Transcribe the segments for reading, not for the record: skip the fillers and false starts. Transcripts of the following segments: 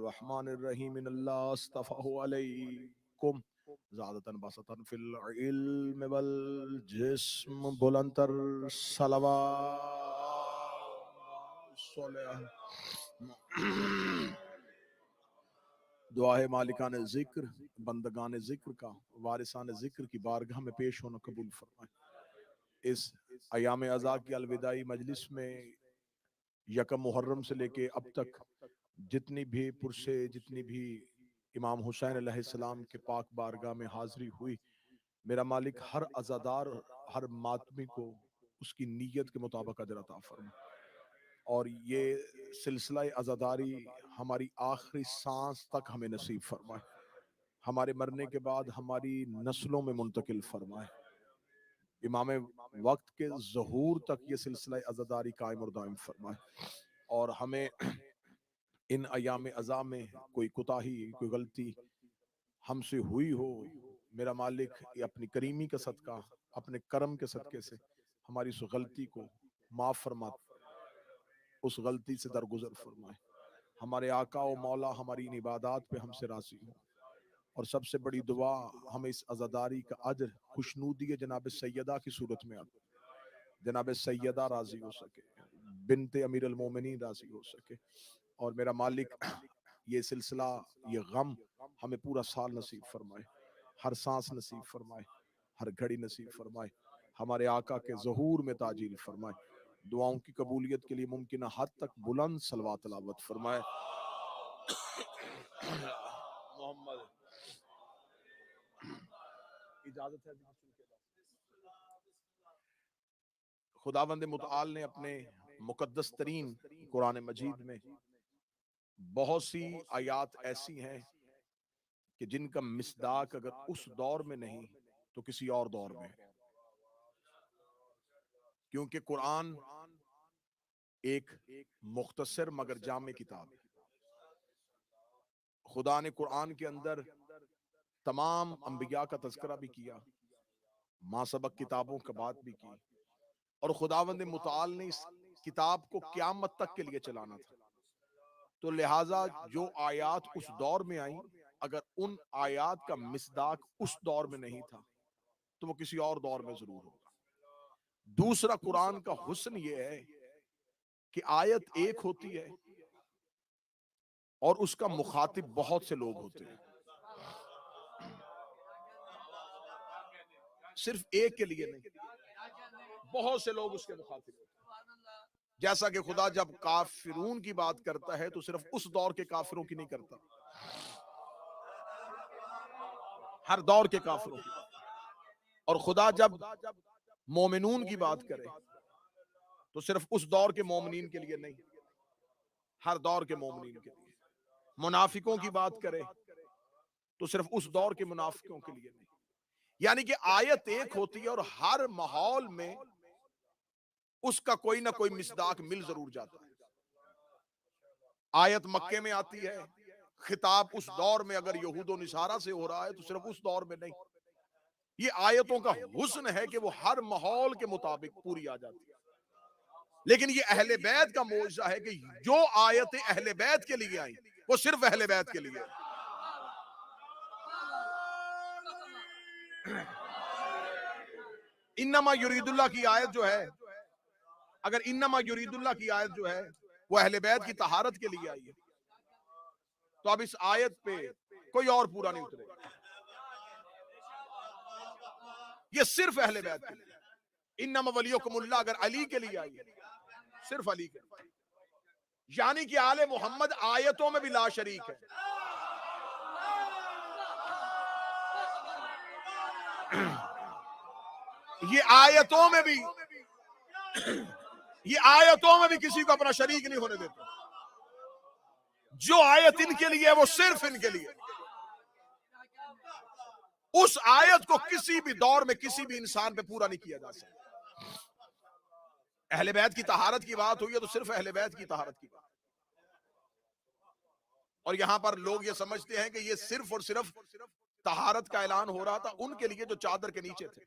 الرحمن الرحیم ان اللہ اصطفیٰ علیکم زیادتاً باسطاً فی العلم والجسم بلندر صلوات صلی دعا ہے مالکان ذکر بندگان ذکر کا وارثان ذکر کی بارگاہ میں پیش ہونا قبول فرمائے۔ اس ایام عزا کی الوداعی مجلس میں یکم محرم سے لے کے اب تک جتنی بھی پرسے جتنی بھی امام حسین علیہ السلام کے پاک بارگاہ میں حاضری ہوئی، میرا مالک ہر عزادار ہر ماتمی کو اس کی نیت کے مطابق اجر عطا فرمائے، اور یہ سلسلہ عزاداری ہماری آخری سانس تک ہمیں نصیب فرمائے، ہمارے مرنے کے بعد ہماری نسلوں میں منتقل فرمائے، امام وقت کے ظہور تک یہ سلسلہ عزاداری قائم اور دائم فرمائے، اور ہمیں ان ایام عزا میں کوئی کوتاہی کوئی غلطی ہم سے ہوئی ہو، میرا مالک یہ اپنی کریمی کا صدقہ اپنے کرم کے صدقے سے ہماری اس غلطی کو معاف فرما، اس غلطی سے درگزر فرمائے، ہمارے آقا و مولا ہماری ان عبادات پہ ہم سے راضی ہو، اور سب سے بڑی دعا ہمیں اس عزاداری کا اجر خوشنودی جناب سیدہ کی صورت میں آتا، جناب سیدہ راضی ہو سکے، بنت امیر المومنین راضی ہو سکے، اور میرا مالک یہ سلسلہ یہ غم ہمیں پورا سال نصیب فرمائے، ہر سانس نصیب فرمائے، ہر گھڑی نصیب فرمائے، ہمارے آقا کے ظہور میں تاجیل فرمائے، دعاؤں کی قبولیت کے لیے ممکنہ حد تک بلند صلوات تلاوت فرمائے۔ محمد اجازت ہے خداوند متعال نے اپنے مقدس ترین قرآن مجید میں بہت سی آیات ایسی ہیں کہ جن کا مصداق اگر اس دور میں نہیں تو کسی اور دور میں ہے، کیونکہ قرآن ایک مختصر مگر جامع کتاب ہے۔ خدا نے قرآن کے اندر تمام انبیاء کا تذکرہ بھی کیا، ما سبق کتابوں کا بات بھی کی، اور خداوند متعال نے اس کتاب کو قیامت تک کے لیے چلانا تھا، تو لہٰذا جو آیات اس دور میں آئیں اگر ان آیات کا مصداق اس دور میں نہیں تھا تو وہ کسی اور دور میں ضرور ہوگا۔ دوسرا قرآن کا حسن یہ ہے کہ آیت ایک ہوتی ہے اور اس کا مخاطب بہت سے لوگ ہوتے ہیں، صرف ایک کے لیے نہیں، بہت سے لوگ اس کے مخاطب ہوتے ہیں۔ جیسا کہ خدا جب کافرون کی بات کرتا ہے تو صرف اس دور کے کافروں کی نہیں کرتا، ہر دور کے کافروں کی، اور خدا جب مومنون کی بات کرے تو صرف اس دور کے مومنین کے لیے نہیں، ہر دور کے مومنین کے لیے۔ منافقوں کی بات کرے تو صرف اس دور کے منافقوں کے لیے نہیں، یعنی کہ آیت ایک ہوتی ہے اور ہر ماحول میں اس کا کوئی نہ کوئی مصداق مل ضرور جاتا ہے۔ آیت مکے میں آتی ہے، خطاب اس دور میں اگر یہود و نصارہ سے ہو رہا ہے تو صرف اس دور میں نہیں، یہ آیتوں کا حسن ہے کہ وہ ہر ماحول کے مطابق پوری آ جاتی ہے۔ لیکن یہ اہل بیت کا معجزہ ہے کہ جو آیتیں اہل بیت کے لیے آئیں وہ صرف اہل بیت کے لیے۔ انما یرید اللہ کی آیت جو ہے، اگر انما یرید اللہ کی آیت جو ہے وہ اہل بیت کی طہارت کے لیے آئی ہے تو اب اس آیت پہ کوئی اور پورا نہیں اترے گا، یہ صرف اہل بیت کے لیے۔ انما ولیکم اللہ اگر علی کے لیے آئی ہے صرف علی کے لیے، یعنی کہ آل محمد آیتوں میں بھی لا شریک ہے۔ یہ آیتوں میں بھی کسی کو اپنا شریک نہیں ہونے دیتے، جو آیت ان کے لیے ہے وہ صرف ان کے لیے، اس آیت کو کسی بھی دور میں کسی بھی انسان پہ پورا نہیں کیا جا سکتا۔ اہل بیت کی طہارت کی بات ہوئی ہے تو صرف اہل بیت کی طہارت کی بات، اور یہاں پر لوگ یہ سمجھتے ہیں کہ یہ صرف اور صرف طہارت کا اعلان ہو رہا تھا ان کے لیے جو چادر کے نیچے تھے،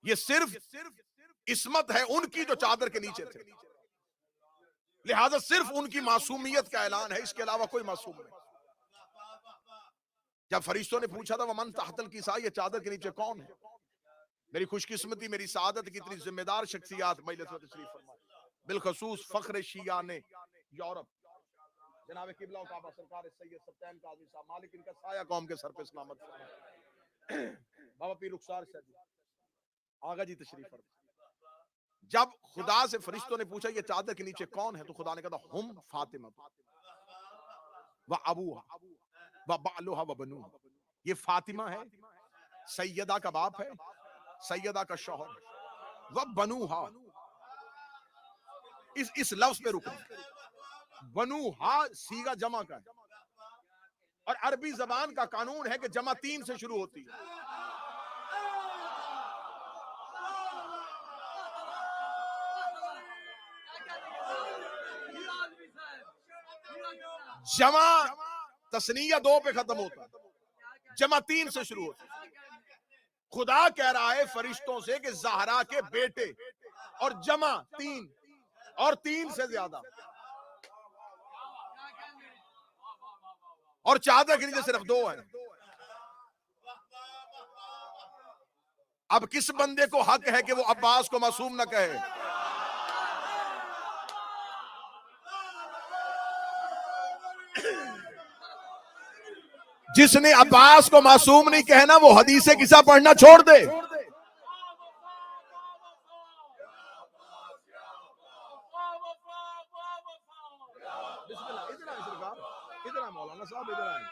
یہ صرف عصمت ہے ان کی جو چادر کے نیچے تھے، لہذا صرف ان کی معصومیت کا اعلان ہے، اس کے علاوہ کوئی معصوم نہیں۔ جب فرشتوں نے پوچھا تھا ومن تحت الکساء، یہ چادر کے نیچے کون ہے؟ میری خوش قسمتی، میری سعادت کی اتنی ذمہ دار شخصیات مجلس میں تشریف فرمائے، بالخصوص فخر شیعہ نے یورپ، جناب قبلہ و کعبہ سرکار سید سبطین قاضی صاحب مالک ان کا سایہ قوم کے سر پہ سلامت فرمائے۔ بابا پیر رخسار شاہ جی، آغا جی تشریف فرمائے۔ جب خدا سے فرشتوں نے پوچھا یہ چادر کے نیچے کون ہے، تو خدا نے کہا ہم فاطمہ و ابوہا و بعلہا و بنوہا، یہ فاطمہ ہے، سیدہ کا باپ ہے، سیدہ کا شوہر ہے، و بنوہا، اس لفظ پہ رکنا، بنوہا سیغہ جمع کا ہے، اور عربی زبان کا قانون ہے کہ جمع 3 سے شروع ہوتی ہے۔ جمع تثنیہ 2 پہ ختم ہوتا ہے، جمع 3 سے شروع ہوتا ہے۔ خدا کہہ رہا ہے فرشتوں سے کہ زہرا کے بیٹے، اور جمع 3 اور 3 سے زیادہ، اور چادر کے نیچے صرف 2 ہیں۔ اب کس بندے کو حق ہے کہ وہ عباس کو معصوم نہ کہے؟ جس نے عباس کو معصوم نہیں کہنا وہ حدیث قصہ پڑھنا چھوڑ دے۔ مولانا صاحب ادھر آئے،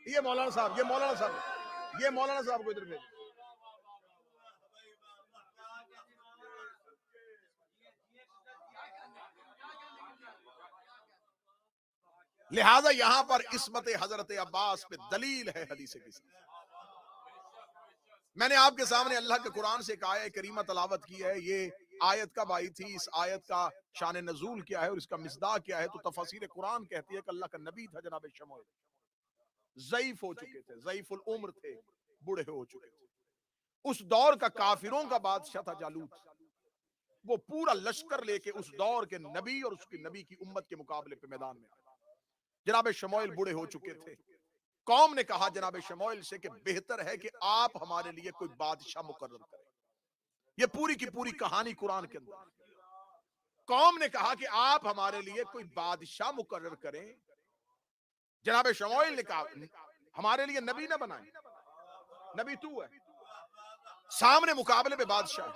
یہ مولانا صاحب، یہ مولانا صاحب، یہ مولانا صاحب کو ادھر بھیجو۔ لہذا یہاں پر عصمت حضرت عباس پہ دلیل ہے حدیث قصہ۔ میں نے آپ کے سامنے اللہ کے قرآن سے ایک آیت کریمہ تلاوت کی ہے، یہ آیت کب آئی تھی، اس آیت کا شان نزول کیا ہے اور اس کا مصداق کیا ہے، تو تفاسیر قرآن کہتی ہے کہ اللہ کا نبی تھا جناب شموئیل، ضعیف ہو چکے تھے، ضعیف العمر تھے، بوڑھے ہو چکے تھے۔ اس دور کا کافروں کا بادشاہ تھا جالوت، وہ پورا لشکر لے کے اس دور کے نبی اور اس کی نبی کی امت کے مقابلے پہ میدان میں آیا۔ جناب شموئیل بوڑھے ہو چکے تھے، قوم نے کہا جناب شموئیل سے کہ بہتر ہے کہ آپ ہمارے لیے کوئی بادشاہ مقرر کریں۔ یہ پوری کی پوری کہانی قرآن کے اندر۔ قوم نے کہا کہ آپ ہمارے لیے کوئی بادشاہ مقرر کریں۔ جناب شموئیل نے کہا ہمارے لیے نبی نہ بنائیں، نبی تو ہے، سامنے مقابلے پہ بادشاہ ہے،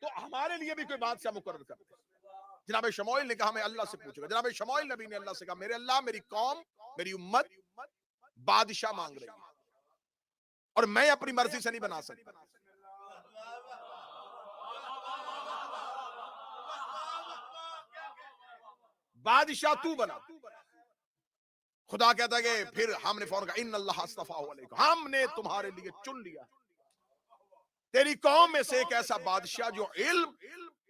تو ہمارے لیے بھی کوئی بادشاہ مقرر کرتے۔ جناب شموئیل نے کہا میں اللہ سے پوچھوں گا۔ جناب شموئیل نبی نے اللہ سے کہا میرے اللہ، میری قوم، میری امت بادشاہ مانگ رہی ہے اور میں اپنی مرضی سے نہیں بنا سکتا، بادشاہ تو بنا۔ خدا کہتا ہے کہ پھر ہم نے فوراً کہا ان اللہ اصطفیٰ علیکم، ہم نے تمہارے لیے چن لیا تیری قوم میں سے ایک ایسا بادشاہ جو علم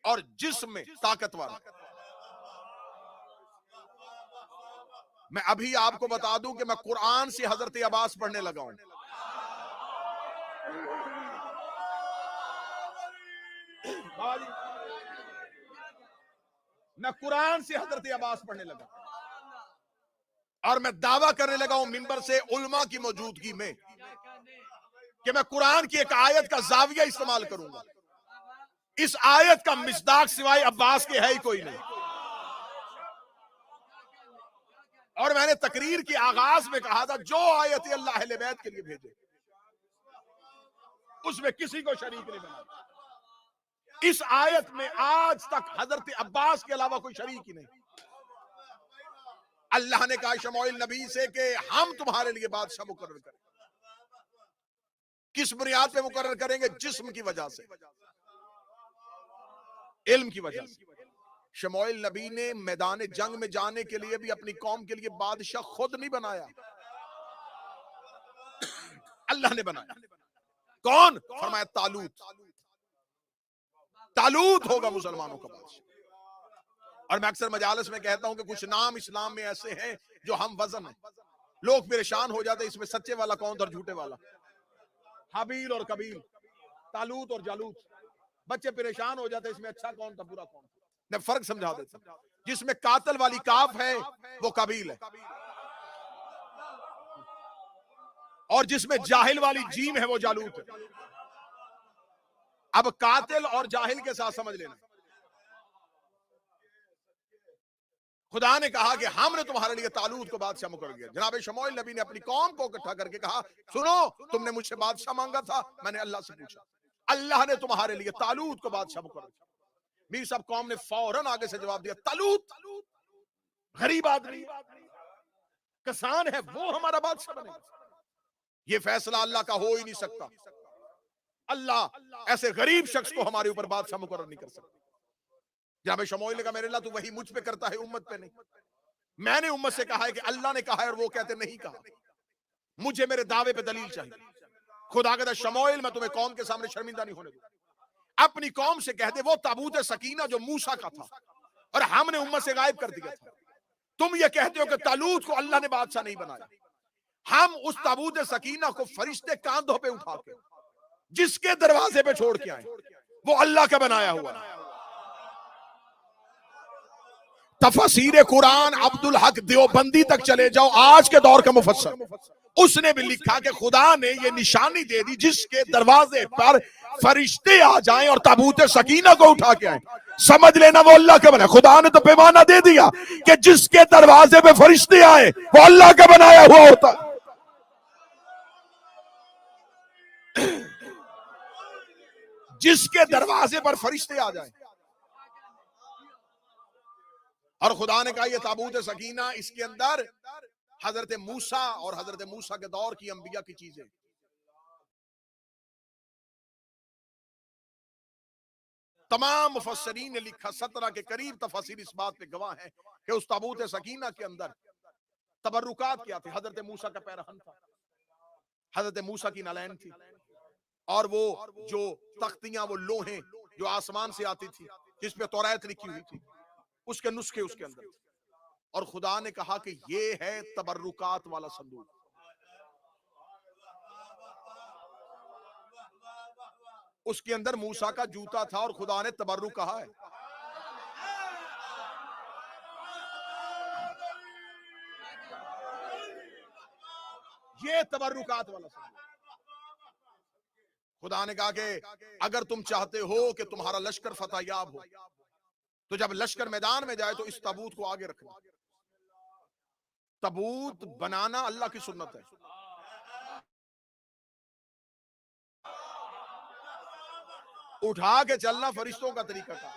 اور جسم میں طاقتور ہے۔ میں ابھی آپ کو بتا دوں کہ میں قرآن سے حضرت عباس پڑھنے لگا ہوں۔ میں قرآن سے حضرت عباس پڑھنے لگا اور میں دعویٰ کرنے لگا ہوں منبر سے علماء کی موجودگی میں کہ میں قرآن کی ایک آیت کا زاویہ استعمال کروں گا، اس آیت کا مصداق سوائے عباس کے ہے ہی کوئی نہیں۔ اور میں نے تقریر کی آغاز میں کہا تھا جو آیت اللہ اہل بیت کے لیے بھیجے اس میں کسی کو شریک نہیں بنا۔ اس آیت میں آج تک حضرت عباس کے علاوہ کوئی شریک ہی نہیں۔ اللہ نے کہا شموئیل نبی سے کہ ہم تمہارے لیے بادشاہ مقرر کریں۔ کس بنیاد پہ مقرر کریں گے؟ جسم کی وجہ سے، علم کی وجہ سے۔ شموئیل نبی نے میدان جنگ میں جانے کے لیے بھی اپنی قوم کے لیے بادشاہ خود نہیں بنایا، اللہ نے بنایا۔ کون؟ فرمایا طالوت، طالوت ہوگا مسلمانوں کا بادشاہ۔ اور میں اکثر مجالس میں کہتا ہوں کہ کچھ نام اسلام میں ایسے ہیں جو ہم وزن ہیں، لوگ پریشان ہو جاتے ہیں اس میں سچے والا کون تھا اور جھوٹے والا، حابیل اور قبیل، طالوت اور جالوت، بچے پریشان ہو جاتے ہیں اس میں اچھا کون تھا برا کون تھا۔ میں فرق سمجھا دیتا ہوں. جس میں قاتل والی کاف ہے وہ قابیل ہے، اور جس میں جاہل والی جیم ہے وہ جالوت ہے. اب قاتل اور جاہل کے ساتھ سمجھ لینا. خدا نے کہا کہ ہم نے تمہارے لیے طالوت کو بادشاہ مقرر کیا. جناب شموئیل نبی نے اپنی قوم کو اکٹھا کر کے کہا سنو، تم نے مجھ سے بادشاہ مانگا تھا، میں نے اللہ سے پوچھا، اللہ نے تمہارے لیے طالوت کو بادشاہ مقرر کیا. میر صاحب قوم نے فوراً آگے سے جواب دیا طالوت غریب آدمی کسان ہے، وہ ہمارا بادشاہ بنے گا. یہ فیصلہ اللہ کا ہو ہی نہیں سکتا. اللہ ایسے غریب شخص کو ہمارے اوپر بادشاہ مقرر نہیں کر سکتا. جناب شموئیل نے کہا میرے اللہ تو وہی مجھ پہ کرتا ہے، امت پہ نہیں. میں نے امت سے کہا ہے کہ اللہ نے کہا ہے اور وہ کہتے نہیں کہا. مجھے میرے دعوے پہ دلیل چاہیے. خدا کہتا شموئیل میں تمہیں قوم کے سامنے شرمندہ نہیں ہونے دوں. اپنی قوم سے کہہ دے وہ تابوت سکینہ جو موسیٰ کا تھا اور ہم نے امت سے غائب کر دیا تھا، تم یہ کہتے ہو کہ طالوت کو اللہ نے بادشاہ نہیں بنایا. ہم اس تابوت سکینہ کو فرشتے کاندھوں پہ اٹھا کے جس کے دروازے پہ چھوڑ کے آئے وہ اللہ کا بنایا ہوا ہے. تفسیر قرآن عبدالحق دیوبندی تک چلے جاؤ، آج کے دور کا مفسر، اس نے بھی لکھا کہ خدا نے یہ نشانی دے دی جس کے دروازے پر فرشتے آ جائیں اور تابوت سکینہ کو اٹھا کے آئیں، سمجھ لینا وہ اللہ کا بنا. خدا نے تو پیمانہ دے دیا کہ جس کے دروازے پہ فرشتے آئے وہ اللہ کا بنایا ہوا ہوتا. جس کے دروازے پر فرشتے آ جائیں. اور خدا نے کہا یہ تابوت سکینہ، اس کے اندر حضرت موسیٰ اور حضرت موسیٰ کے دور کی انبیاء کی چیزیں. تمام مفسرین نے لکھا، 17 کے قریب تفاسیر اس بات پہ گواہ ہیں کہ اس تابوت سکینہ کے اندر تبرکات کیا تھے. حضرت موسیٰ کا پیرہن تھا، حضرت موسیٰ کی نالین تھی، اور وہ جو تختیاں، وہ لوہیں جو آسمان سے آتی تھی جس پہ توریت لکھی ہوئی تھی، اس کے نسخے اس کے اندر. اور خدا نے کہا کہ یہ ہے تبرکات والا صندوق. اس کے اندر موسیٰ کا جوتا تھا اور خدا نے تبرک کہا ہے. یہ تبرکات والا صندوق. خدا نے کہا کہ اگر تم چاہتے ہو کہ تمہارا لشکر فتح یاب ہو تو جب لشکر میدان میں جائے تو اس تابوت کو آگے رکھنا. تابوت بنانا اللہ کی سنت ہے. اٹھا کے چلنا فرشتوں کا طریقہ تھا.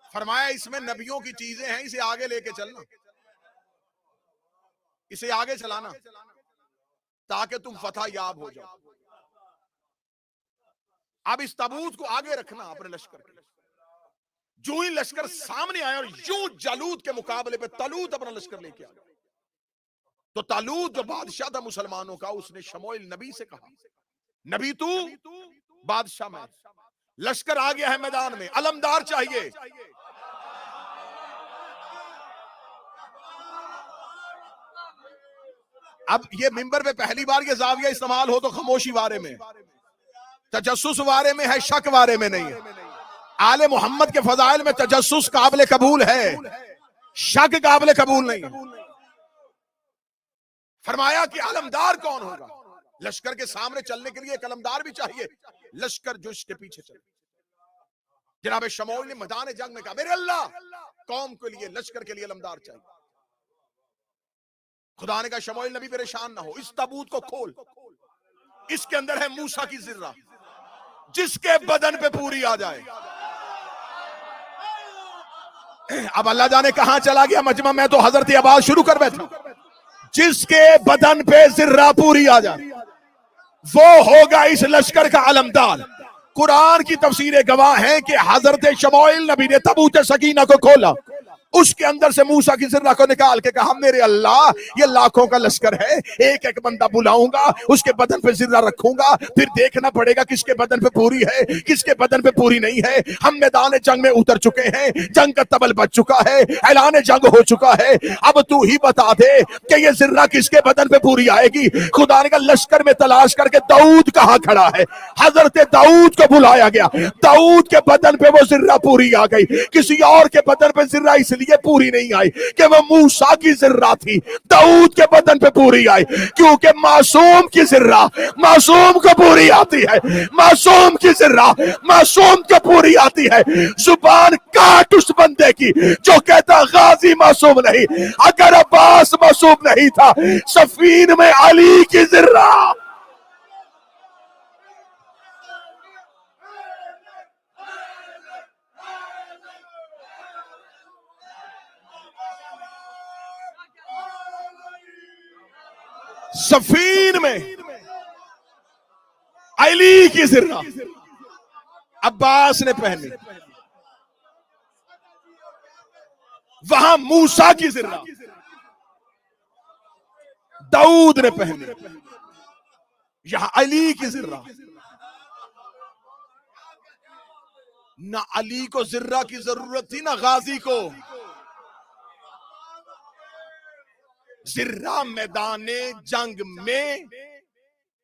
فرمایا اس میں نبیوں کی چیزیں ہیں، اسے آگے لے کے چلنا، اسے آگے چلانا تاکہ تم فتح یاب ہو جاؤ. اب اس تابوت کو آگے رکھنا اپنے لشکر کے. جو ہی لشکر سامنے آیا اور یوں جالوت کے مقابلے پہ طالوت اپنا لشکر لے کے آیا، تو طالوت جو بادشاہ تھا مسلمانوں کا، اس نے شموئیل نبی سے کہا نبی تو بادشاہ میں، لشکر آ گیا ہے میدان میں، علمدار چاہیے. اب یہ منبر پہ پہلی بار یہ زاویہ استعمال ہو تو خاموشی وارے میں، تجسس وارے میں ہے، شک وارے میں نہیں ہے. آل محمد کے فضائل میں تجسس قابل قبول ہے، شک قابل قبول نہیں ہے. فرمایا کہ علمدار کون ہوگا؟ لشکر کے سامنے چلنے کے لیے ایک علمدار بھی چاہیے، لشکر جو اس کے پیچھے چلے. جناب شموئیل نے میدان جنگ میں کہا میرے اللہ قوم کے لیے، لشکر کے لیے علمدار چاہیے. خدا نے کہا شموئیل نبی پریشان نہ ہو، اس تابوت کو کھول، اس کے اندر ہے موسیٰ کی ذرہ، جس کے بدن پہ پوری آ جائے. اب اللہ جانے کہاں چلا گیا مجمع میں، تو حضرت عباس شروع کر بیٹھا. جس کے بدن پہ ذرہ پوری آ جائے وہ ہوگا اس لشکر کا علمدار. قرآن کی تفسیریں گواہ ہیں کہ حضرت شموئیل نبی نے تابوت سکینہ کو کھولا، اس کے اندر سے موسیٰ کی ذرہ کو نکال کے کہا میرے اللہ یہ لاکھوں کا لشکر ہے، ایک ایک بندہ بلاؤں گا، اس کے بدن پہ ذرہ رکھوں گا، پھر دیکھنا پڑے گا کس کے بدن پہ پوری ہے کس کے بدن پہ پوری نہیں ہے۔ ہم میدان جنگ میں اتر چکے ہیں، جنگ کا تبل بچ چکا ہے، اعلان جنگ ہو چکا ہے، اب تو ہی بتا دے کہ یہ ذرہ کس کے بدن پہ پوری آئے گی۔ خدا نے کہا لشکر میں تلاش کر کے داؤد کہاں کھڑا ہے، حضرت داؤد کو بلایا گیا، داؤد کے بدن پہ وہ ذرہ پوری آ گئی، کسی اور کے بدن پہ ذرہ اس لیے پوری نہیں آئی کہ وہ موسیٰ کی ذرہ تھی، داؤد کے بدن پہ پوری آئی کیونکہ معصوم کی ذرہ معصوم کو پوری آتی ہے، معصوم کی ذرہ معصوم کو پوری آتی ہے۔ زبان کاٹ اس بندے کی جو کہتا غازی معصوم نہیں، اگر عباس معصوم نہیں تھا صفین میں علی کی ذرہ۔ صفین میں علی کی ذرہ عباس نے پہنی، وہاں موسیٰ کی ذرہ داؤد نے پہنی، یہاں علی کی ذرہ۔ نہ علی کو ذرہ کی ضرورت تھی نہ غازی کو، ذرہ میدان جنگ میں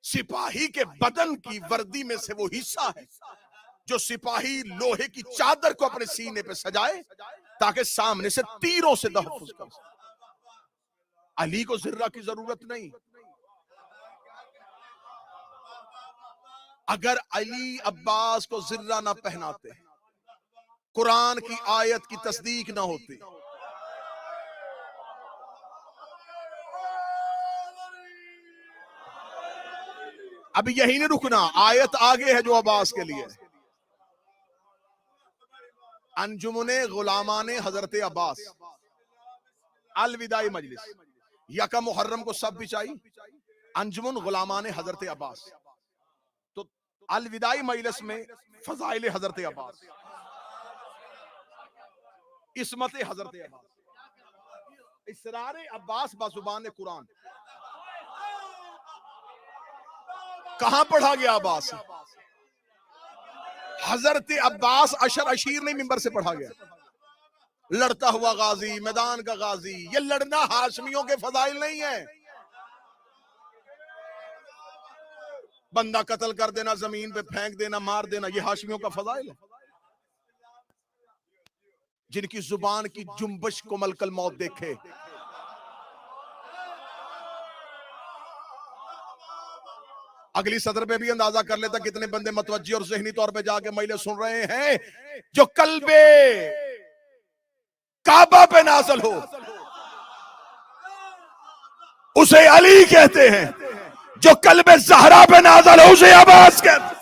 سپاہی کے بدن کی وردی میں سے وہ حصہ ہے جو سپاہی لوہے کی چادر کو اپنے سینے پہ سجائے تاکہ سامنے سے تیروں سے تحفظ کر سکے۔ علی کو ذرہ کی ضرورت نہیں۔ اگر علی عباس کو ذرہ نہ پہناتے، قرآن کی آیت کی تصدیق نہ ہوتی، اب یہی نہیں رکنا، آیت آگے ہے جو عباس کے لیے۔ انجمن غلامان حضرت عباس الوداعی مجلس، یکم محرم کو سب بچائی، انجمن غلامان حضرت عباس، تو الوداعی مجلس میں فضائل حضرت عباس، عصمت حضرت عباس، اسرار عباس بزبان قرآن۔ کہاں پڑھا گیا عباس؟ حضرت عباس عشر عشیر نہیں ممبر سے پڑھا گیا۔ لڑتا ہوا غازی، میدان کا غازی، یہ لڑنا ہاشمیوں کے فضائل نہیں ہے۔ بندہ قتل کر دینا، زمین پہ پھینک دینا، مار دینا، یہ ہاشمیوں کا فضائل ہے جن کی زبان کی جنبش کو ملک الموت دیکھے۔ اگلی صدر پہ بھی اندازہ کر لیتا کتنے بندے متوجہ اور ذہنی طور پہ جا کے مجلس سن رہے ہیں۔ جو قلب کعبہ پہ نازل ہو اسے علی کہتے ہیں، جو قلب زہرا پہ نازل ہو اسے عباس کہتے ہیں۔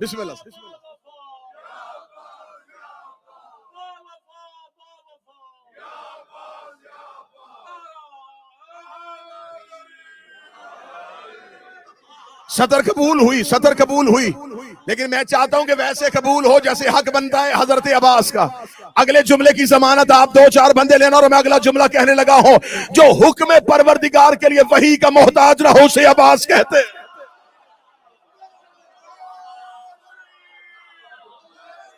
بسم اللہ۔ صدر قبول ہوئی، صدر قبول ہوئی، لیکن میں چاہتا ہوں کہ ویسے قبول ہو جیسے حق بنتا ہے حضرت عباس کا۔ اگلے جملے کی ضمانت آپ دو چار بندے لینا اور میں اگلا جملہ کہنے لگا ہوں۔ جو حکم پروردگار کے لیے وحی کا محتاج نہ ہو اسے عباس کہتے ہیں۔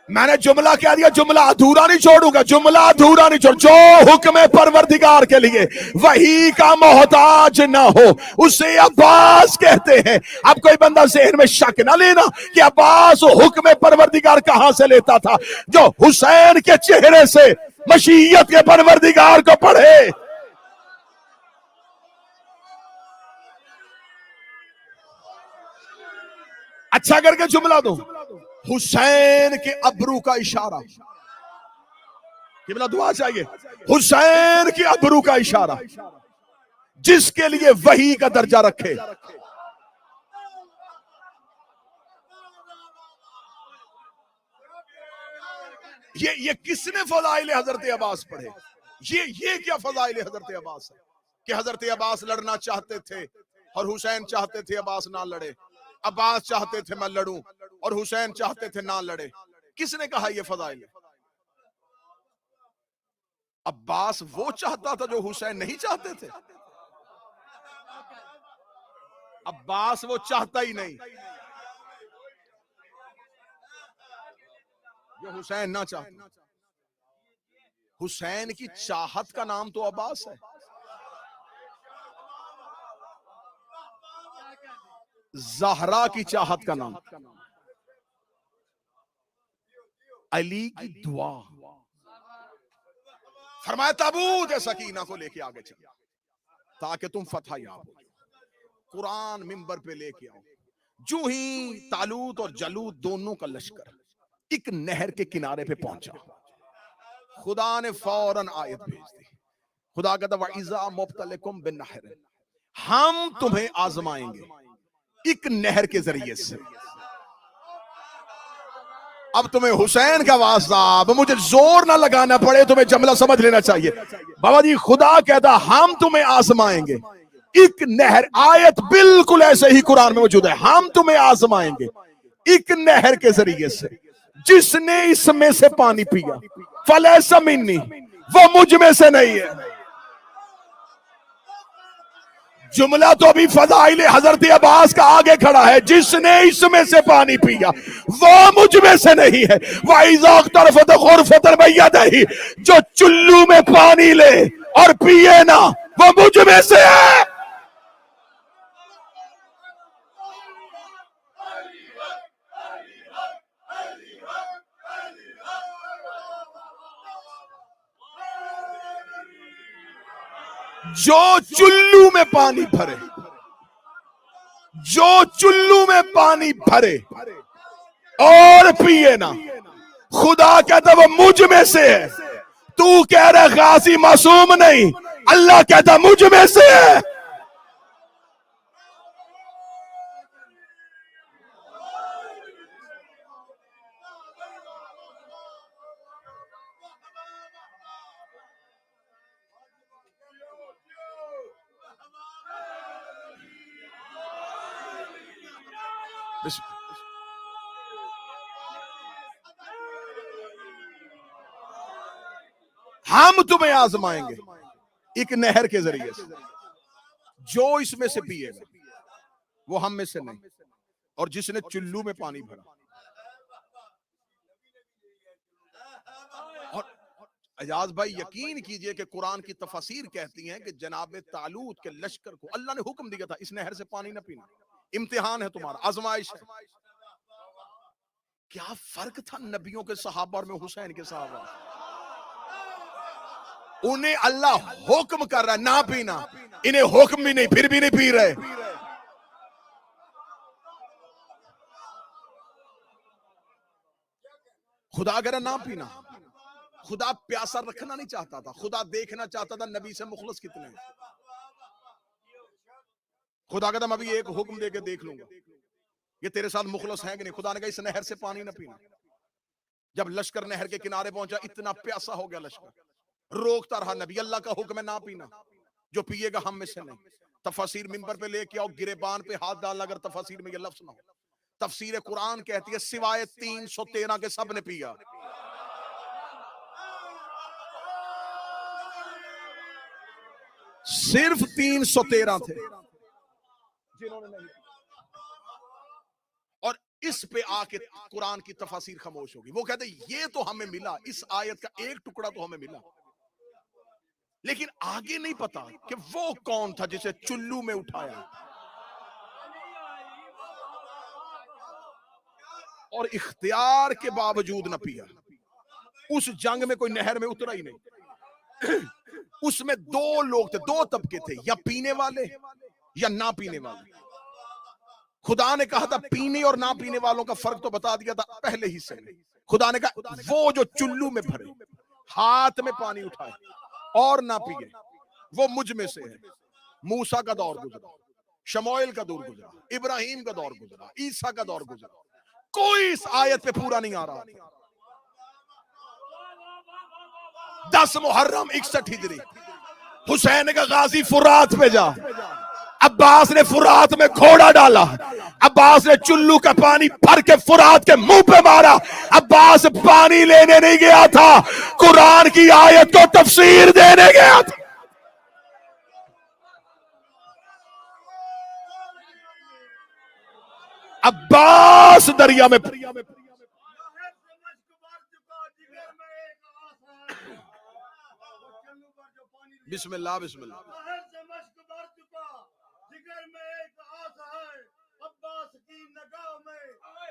میں نے جملہ کہہ دیا، جملہ ادھورا نہیں چھوڑوں گا، جملہ ادھورا نہیں چھوڑ۔ جو حکم پروردگار کے لیے وحی کا محتاج نہ ہو اسے عباس کہتے ہیں۔ اب کوئی بندہ ذہن میں شک نہ لینا کہ عباس حکم پروردگار کہاں سے لیتا تھا، جو حسین کے چہرے سے مشیت کے پروردگار کو پڑھے۔ اچھا کر کے جملہ دو، حسین کے ابرو کا اشارہ، قبلہ دعا چاہیے، حسین کے ابرو کا اشارہ جس کے لیے وحی کا درجہ رکھے۔ یہ کس نے فضائل حضرت عباس پڑھے؟ یہ کیا فضائل حضرت عباس ہے کہ حضرت عباس لڑنا چاہتے تھے اور حسین چاہتے تھے عباس نہ لڑے؟ عباس چاہتے تھے میں لڑوں اور حسین چاہتے تھے نہ لڑے. کس نے کہا یہ فضائل ہے؟ عباس وہ چاہتا تھا جو حسین نہیں چاہتے تھے. عباس وہ چاہتا ہی نہیں جو حسین نہ چاہتا. حسین کی چاہت کا نام تو عباس ہے. زہرا کی چاہت کا نام علی کی دعا. فرمایا تابوت سکینہ کو لے کے آگے چلو تاکہ تم فتح یاب ہو. قرآن منبر پہ لے کے آؤ. جو ہی طالوت اور جالوت دونوں کا لشکر ایک نہر کے کنارے پہ پہنچا, خدا نے فوراً آیت بھیج دی. خدا کہتا وَإِذَا مُبْتَلِكُمْ بِالنَّهْرِ, ہم تمہیں آزمائیں گے ایک نہر کے ذریعے سے. اب تمہیں حسین کا واسطہ, اب مجھے زور نہ لگانا پڑے, تمہیں جملہ سمجھ لینا چاہیے. بابا جی خدا کہتا ہم تمہیں آزمائیں گے ایک نہر, آیت بالکل ایسے ہی قرآن میں موجود ہے, ہم تمہیں آزمائیں گے ایک نہر کے ذریعے سے, جس نے اس میں سے پانی پیا فلیس منی, وہ مجھ میں سے نہیں ہے. جملہ تو ابھی فضائل حضرت عباس کا آگے کھڑا ہے, جس نے اس میں سے پانی پیا وہ مجھ میں سے نہیں ہے. وَإِذَا اقْتَرَفَتْ غُرْفَةً بِيَدِهِ, جو چلو میں پانی لے اور پیے نا وہ مجھ میں سے ہے. جو چلو میں پانی بھرے, جو چلو میں پانی بھرے اور پیے نا, خدا کہتا وہ مجھ میں سے ہے. تو کہہ رہا غازی معصوم نہیں, اللہ کہتا مجھ میں سے ہے. ہم تمہیں آزمائیں گے ایک نہر کے ذریعے سے, جو اس میں سے پیے گا وہ ہم میں سے نہیں, اور جس نے چلو میں پانی بھرا. اور اجاز بھائی یقین کیجئے کہ قرآن کی تفاسیر کہتی ہیں کہ جناب طالوت کے لشکر کو اللہ نے حکم دیا تھا اس نہر سے پانی نہ پینا, امتحان ہے تمہارا, آزمائش ہے. کیا فرق تھا نبیوں کے صحابہ اور میں حسین کے صحابہ. انہیں اللہ حکم کر رہا ہے نہ پینا, انہیں حکم بھی نہیں, پھر بھی نہیں پی رہے. خدا اگر نہ پینا, خدا پیاسا رکھنا نہیں چاہتا تھا, خدا دیکھنا چاہتا تھا نبی سے مخلص کتنے ہیں. خدا کہتا میں ابھی ایک حکم دے کے دیکھ لوں گا یہ تیرے ساتھ مخلص ہیں کہ نہیں. خدا نے کہا اس نہر سے پانی نہ پینا. جب لشکر نہر کے کنارے پہنچا, اتنا پیاسا ہو گیا لشکر, روکتا رہا نبی, اللہ کا حکم ہے نہ پینا, جو پیے گا ہم میں سے نہیں. تفاسیر منبر پہ لے کے آؤ, گریبان پہ ہاتھ ڈالنا اگر تفاسیر میں یہ لفظ نہ ہو. تفسیر قرآن کہتی ہے سوائے 313 کے سب نے پیا. صرف 313 تھے جنہوں نے نہیں. اور اس پہ آ کے قرآن کی تفاسیر خاموش ہوگی. وہ کہتے ہیں یہ تو ہمیں ملا, اس آیت کا ایک ٹکڑا تو ہمیں ملا, لیکن آگے نہیں پتا کہ وہ کون تھا جسے چلو میں اٹھایا اور اختیار کے باوجود نہ پیا. اس جنگ میں کوئی نہر میں اترا ہی نہیں. اس میں دو لوگ تھے, دو طبقے تھے, یا پینے والے یا نہ پینے والے. خدا نے کہا تھا پینے اور نہ پینے والوں کا فرق تو بتا دیا تھا پہلے ہی سے. خدا نے کہا وہ جو چلو میں بھرے, ہاتھ میں پانی اٹھائے اور نہ پیے, وہ مجھ میں سے ہے. موسیٰ کا دور گزرا, شموئیل کا دور گزرا, ابراہیم کا دور گزرا, عیسیٰ کا دور گزرا, کوئی اس آیت پہ پورا نہیں آ رہا. 10 محرم 61 ہجری حسین کا غازی فرات پہ جا, عباس نے فرات میں گھوڑا ڈالا، عباس نے چلو کا پانی بھر کے فرات کے منہ پہ مارا۔ عباس پانی لینے نہیں گیا تھا، قرآن کی آیت کو تفسیر دینے گیا تھا۔ عباس دریا میں بسم اللہ بسم اللہ۔ عباس کی نگاہ میں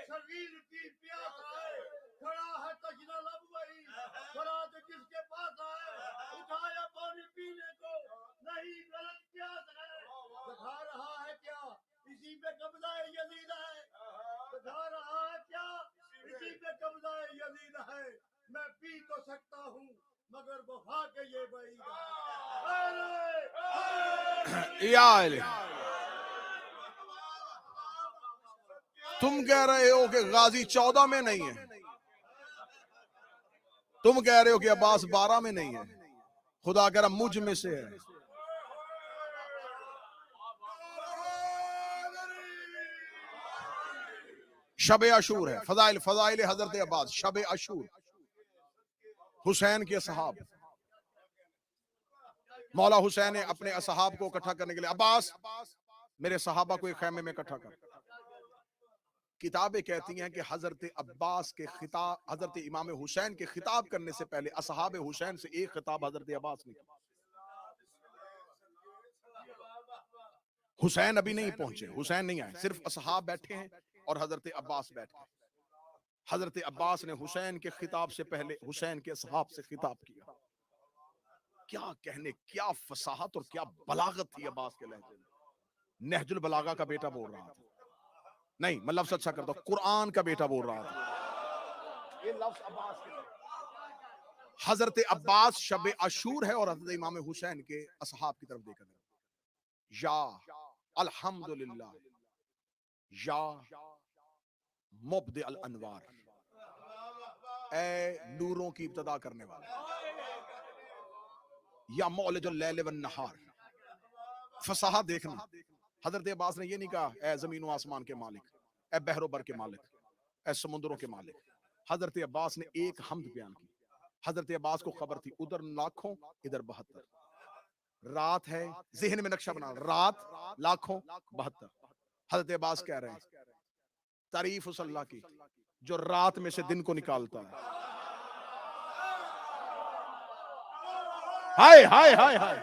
شریر کی پیاس ہے، کھڑا ہے تشنہ لب وہی، فرات جس کے پاس ہے، اٹھایا پانی پینے کو، نہیں غلط پیاس ہے، دکھا رہا ہے کیا اسی پہ قبضہ یزید ہے، دکھا رہا ہے کیا اسی پہ قبضہ یزید ہے، میں پی تو سکتا ہوں مگر وفا کے یہ بعید ہے۔ یا تم کہہ رہے ہو کہ غازی 14 میں نہیں ہے، تم کہہ رہے ہو کہ عباس 12 میں نہیں ہے، خدا کہہ رہا مجھ میں سے ہے۔ شب عاشور ہے، فضائل حضرت عباس، شب عاشور، حسین کے اصحاب، مولا حسین نے اپنے اصحاب کو اکٹھا کرنے کے لیے، عباس میرے صحابہ کو ایک خیمے میں اکٹھا کر۔ کتابیں کہتی ہیں کہ حضرت عباس کے خطاب، حضرت امام حسین کے خطاب کرنے سے پہلے اصحاب حسین سے ایک خطاب حضرت عباس نے کیا۔ حسین ابھی نہیں پہنچے، حسین نہیں آئے، صرف اصحاب بیٹھے ہیں اور حضرت عباس بیٹھے ہیں۔ حضرت عباس نے حسین کے خطاب سے پہلے حسین کے اصحاب سے خطاب کیا۔ کیا کہنے، کیا فصاحت اور کیا بلاغت تھی عباس کے لہجے میں۔ نہج البلاغہ کا بیٹا بول رہا تھا، نہیں میں لفظ اچھا کرتا ہوں، قرآن کا بیٹا بول رہا تھا۔ یہ لفظ عباس کے حضرت عباس شب عاشور ہے اور حضرت امام حسین کے اصحاب کی طرف دیکھا گیا۔ یا الحمدللہ یا مبدع الانوار، اے نوروں کی ابتدا کرنے والا، یا مولج اللیل والنہار۔ فصاحت دیکھنا، حضرت عباس نے یہ نہیں کہا اے زمین و آسمان کے مالک، اے بحر و بر کے مالک، اے سمندروں کے مالک۔ حضرت عباس نے ایک حمد بیان کی۔ حضرت عباس کو خبر تھی ادھر لاکھوں ادھر 72، رات ہے، ذہن میں نقشہ بنا، رات لاکھوں 72۔ حضرت عباس کہہ رہے ہیں تعریف اس اللہ کی جو رات میں سے دن کو نکالتا ہے۔ ہائے ہائے ہائے ہائے،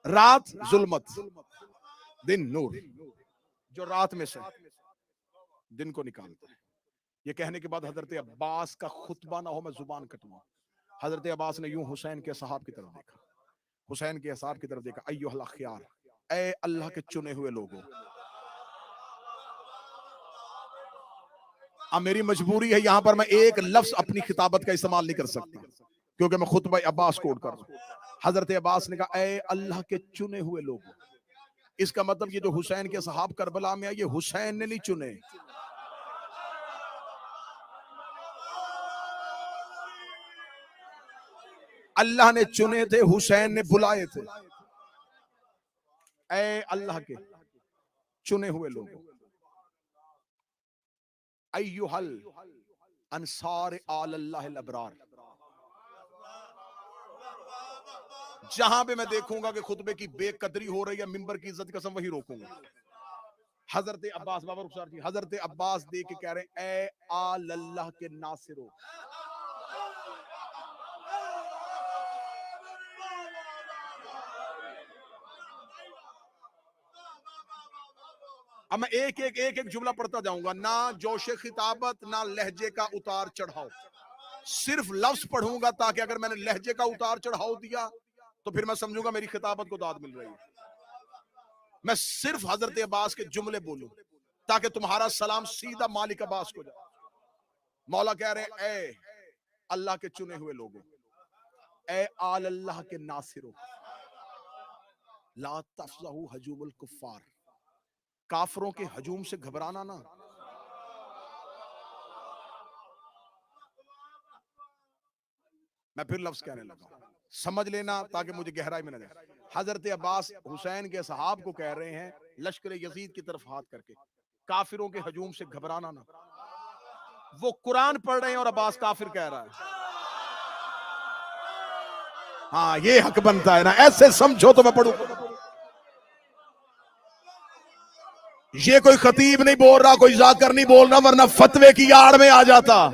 رات ظلمت، دن نور، جو رات میں سے دن کو نکالتا ہے۔ یہ کہنے کے بعد حضرت عباس کا خطبہ نہ ہو میں زبان کٹواؤں، حضرت عباس نے یوں حسین کے اصحاب کی طرف دیکھا، حسین کے اصحاب کی طرف دیکھا، ایھا الاخیار، اے اللہ کے چنے ہوئے لوگوں۔ اب میری مجبوری ہے یہاں پر میں ایک لفظ اپنی خطابت کا استعمال نہیں کر سکتا کیونکہ میں خطبہ عباس کوٹ کر رہا ہوں۔ حضرت عباس نے کہا اے اللہ کے چنے ہوئے لوگوں۔ اس کا مطلب یہ جو حسین کے صحاب کربلا میں آئے یہ حسین نے نہیں چنے، اللہ نے چنے تھے، حسین نے بلائے تھے۔ اے اللہ کے چنے ہوئے لوگوں، ایھا الانصار آل اللہ الابرار۔ جہاں پہ میں دیکھوں گا کہ خطبے کی بے قدری ہو رہی ہے، منبر کی عزت قسم وہی روکوں گا۔ حضرت عباس، بابا رخسار جی، حضرت عباس دیکھ کے کہہ رہے ہیں اے آل اللہ کے ناصرو۔ اب میں ایک جملہ پڑھتا جاؤں گا، نہ جوش خطابت نہ لہجے کا اتار چڑھاؤ، صرف لفظ پڑھوں گا تاکہ اگر میں نے لہجے کا اتار چڑھاؤ دیا تو پھر میں سمجھوں گا میری خطابت کو داد مل رہی ہے۔ میں صرف حضرت عباس کے جملے بولوں تاکہ تمہارا سلام سیدھا مالک عباس کو جائے۔ مولا کہہ رہے ہیں اے اللہ کے چنے ہوئے لوگوں، اے آل اللہ کے ناصروں، لا تفضحوا ہجوم الکفار، کافروں کے ہجوم سے گھبرانا نہ۔ میں پھر لفظ کہنے لگا، سمجھ لینا تاکہ مجھے گہرائی میں نہ جائے۔ حضرت عباس حسین کے صحاب کو کہہ رہے ہیں لشکر یزید کی طرف ہاتھ کر کے کافروں کے ہجوم سے گھبرانا نہ. وہ قرآن پڑھ رہے ہیں اور عباس کافر کہہ رہا ہے. ہاں یہ حق بنتا ہے نا, ایسے سمجھو تو میں پڑھوں. یہ کوئی خطیب نہیں بول رہا, کوئی ذاکر نہیں بول رہا, ورنہ فتوے کی آڑ میں آ جاتا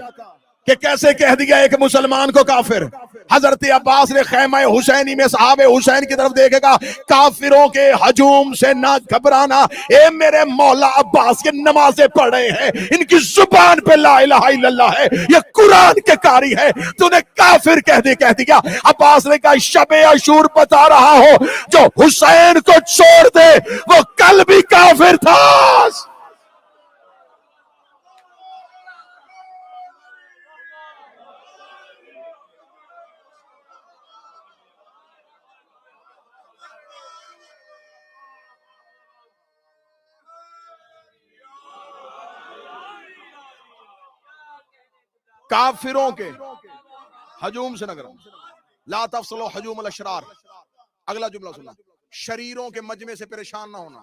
کہ کیسے کہہ دیا ایک مسلمان کو کافر. حضرت عباس نے خیمہ حسینی میں صحابہ حسین کی طرف دیکھے گا, کافروں کے ہجوم سے نہ گھبرانا. اے میرے مولا عباس, یہ نمازیں پڑھ رہے ہیں, ان کی زبان پہ لا الہ الا اللہ ہے, یہ قرآن کے قاری ہے, تو نے کافر کہہ دیا. عباس نے کہا شب عاشور بتا رہا ہو, جو حسین کو چھوڑ دے وہ کل بھی کافر تھا. کافروں کے ہجوم سے نہ گھبرانا. لا تفصلوا ہجوم الاشرار. اگلا جملہ سننا, شریروں کے مجمع سے پریشان نہ ہونا.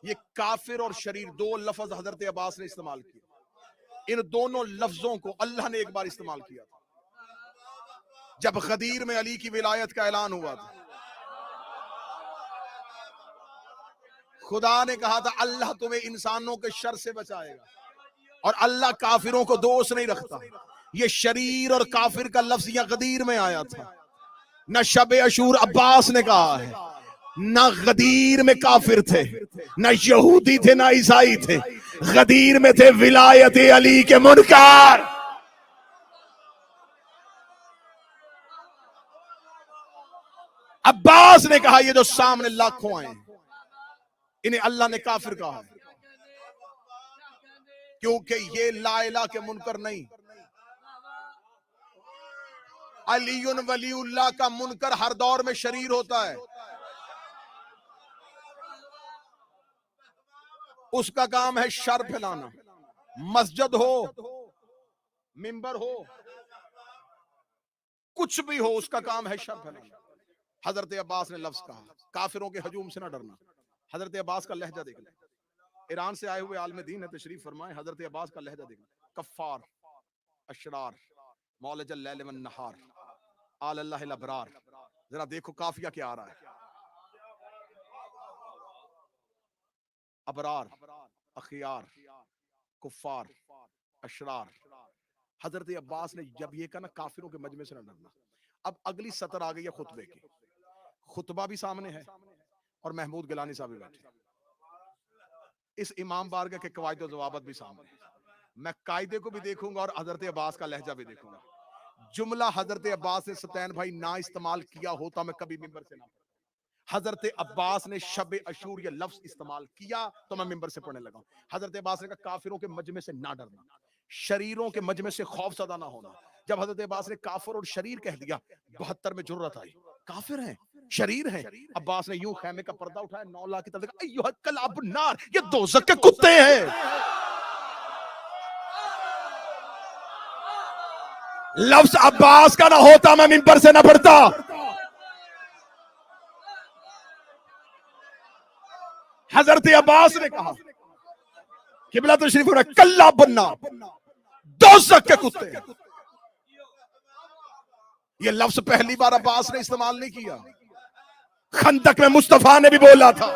یہ کافر اور شریر دو لفظ حضرت عباس نے استعمال کیے. ان دونوں لفظوں کو اللہ نے ایک بار استعمال کیا تھا جب غدیر میں علی کی ولایت کا اعلان ہوا تھا. خدا نے کہا تھا اللہ تمہیں انسانوں کے شر سے بچائے گا, اور اللہ کافروں کو دوست نہیں رکھتا. یہ شریر اور کافر کا لفظ یہ غدیر میں آیا تھا. نہ شب عاشور عباس نے کہا ہے, نہ غدیر میں کافر تھے, نہ یہودی تھے, نہ عیسائی تھے. غدیر میں تھے ولایت علی کے منکر. عباس نے کہا یہ جو سامنے لاکھوں آئے ہیں انہیں اللہ نے کافر کہا ہے, کیونکہ یہ لا الہ کے منکر نہیں. علی ولی اللہ کا منکر ہر دور میں شریر ہوتا ہے. اس کا کام ہے شر پھیلانا. مسجد ہو, منبر ہو, کچھ بھی ہو, اس کا کام ہے شر پھیلانا. حضرت عباس نے لفظ کہا کافروں کے ہجوم سے نہ ڈرنا. حضرت عباس کا لہجہ دیکھ لیں, ایران سے آئے ہوئے عالم دین ہے, تشریف فرمائے. حضرت عباس کا لہجہ دیکھ لیں, کفار, اشرار, مولج اللیل والنہار, آل اللہ الابرار. ذرا دیکھو قافیہ کیا آ رہا ہے. ابرار, اخیار, کفار, اشرار. حضرت عباس نے جب یہ کہا نا کافروں کے مجمع سے نہ ڈرنا, اب اگلی سطر آ گئی ہے خطبے کی. خطبہ بھی سامنے ہے اور محمود گیلانی صاحب بھی بیٹھے. اس امام بارگاہ کے قواعد و ضوابط بھی سامنے ہیں. میں قاعدے کو بھی دیکھوں گا اور حضرت عباس کا لہجہ بھی دیکھوں گا. جملہ حضرت عباس نے ستین بھائی نہ استعمال کیا ہوتا میں کبھی ممبر سے نہ پڑھتا. حضرت عباس نے شب عاشور یہ لفظ استعمال کیا تو میں ممبر سے پڑھنے لگا. حضرت عباس نے کہا کافروں کے مجمع سے نہ ڈرنا, شریروں کے مجمع سے خوف زدہ نہ ہونا. جب حضرت عباس نے کافر اور شریر کہہ دیا, 72 میں جرت آئی. کافر ہیں, شریر ہیں. عباس نے یوں خیمے کا پردہ اٹھایا, 9 لاکھ کی طرف دیکھا, ایھا کلاب النار, یہ دوزخ کے کتے ہیں. لفظ عباس کا نہ ہوتا میں ممبر سے نہ پڑھتا. حضرت عباس نے کہا قبلہ تشریف رکھ, کلا بننا, دوزخ کے کتے. یہ لفظ پہلی بار عباس نے استعمال نہیں کیا, خندق میں مصطفیٰ نے بھی بولا تھا.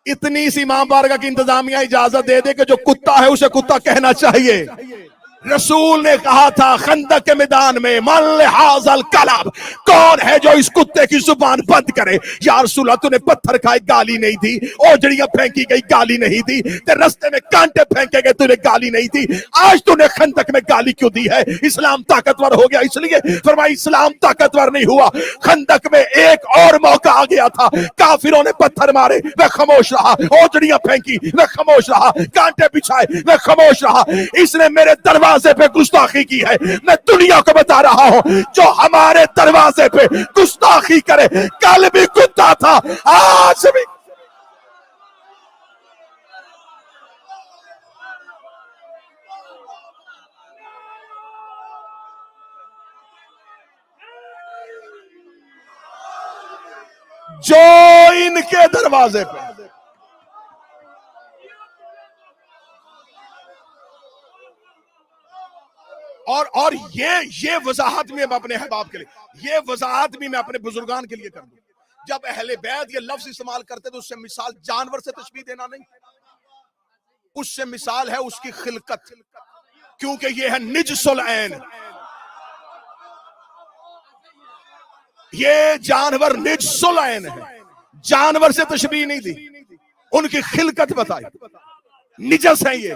اتنی سی امام بارگاہ کی انتظامیہ اجازت دے دے کہ جو کتا ہے اسے کتا کہنا چاہیے. رسول نے کہا تھا خندق کے میدان میں, من لحاظ الکلب, کون ہے جو اس کتے کی زبان بند کرے. یا رسول اللہ, تو نے پتھر کھائے گالی نہیں دی, اوجڑیاں پھینکی گئی گالی نہیں دی, تے رستے میں کانٹے پھینکے گئے تو نے گالی نہیں دی, آج تو نے خندق میں گالی کیوں دی ہے؟ اسلام طاقتور ہو گیا اس لیے. فرمایا اسلام طاقتور نہیں ہوا, خندق میں ایک اور موقع آ گیا تھا, کافروں نے پتھر مارے میں خاموش رہا, اوجڑیاں پھینکی میں خاموش رہا, کانٹے بچھائے میں خاموش رہا. اس نے میرے دروازے پہ گستاخی کی ہے. میں دنیا کو بتا رہا ہوں, جو ہمارے دروازے پہ گستاخی کرے, کل بھی کتا تھا آج بھی. جو ان کے دروازے پہ اور یہ وضاحت میں اپنے احباب کے لیے، یہ وضاحت بھی میں اپنے بزرگان کے لیے کر دوں. جب اہل بیت یہ لفظ استعمال کرتے تو اس سے مثال جانور سے تشبیہ دینا نہیں، اس سے مثال ہے اس کی خلقت، کیونکہ یہ ہے نجس العین. یہ جانور نجس العین ہے، جانور سے تشبیہ نہیں دی، ان کی خلقت بتائی. نجس ہے یہ،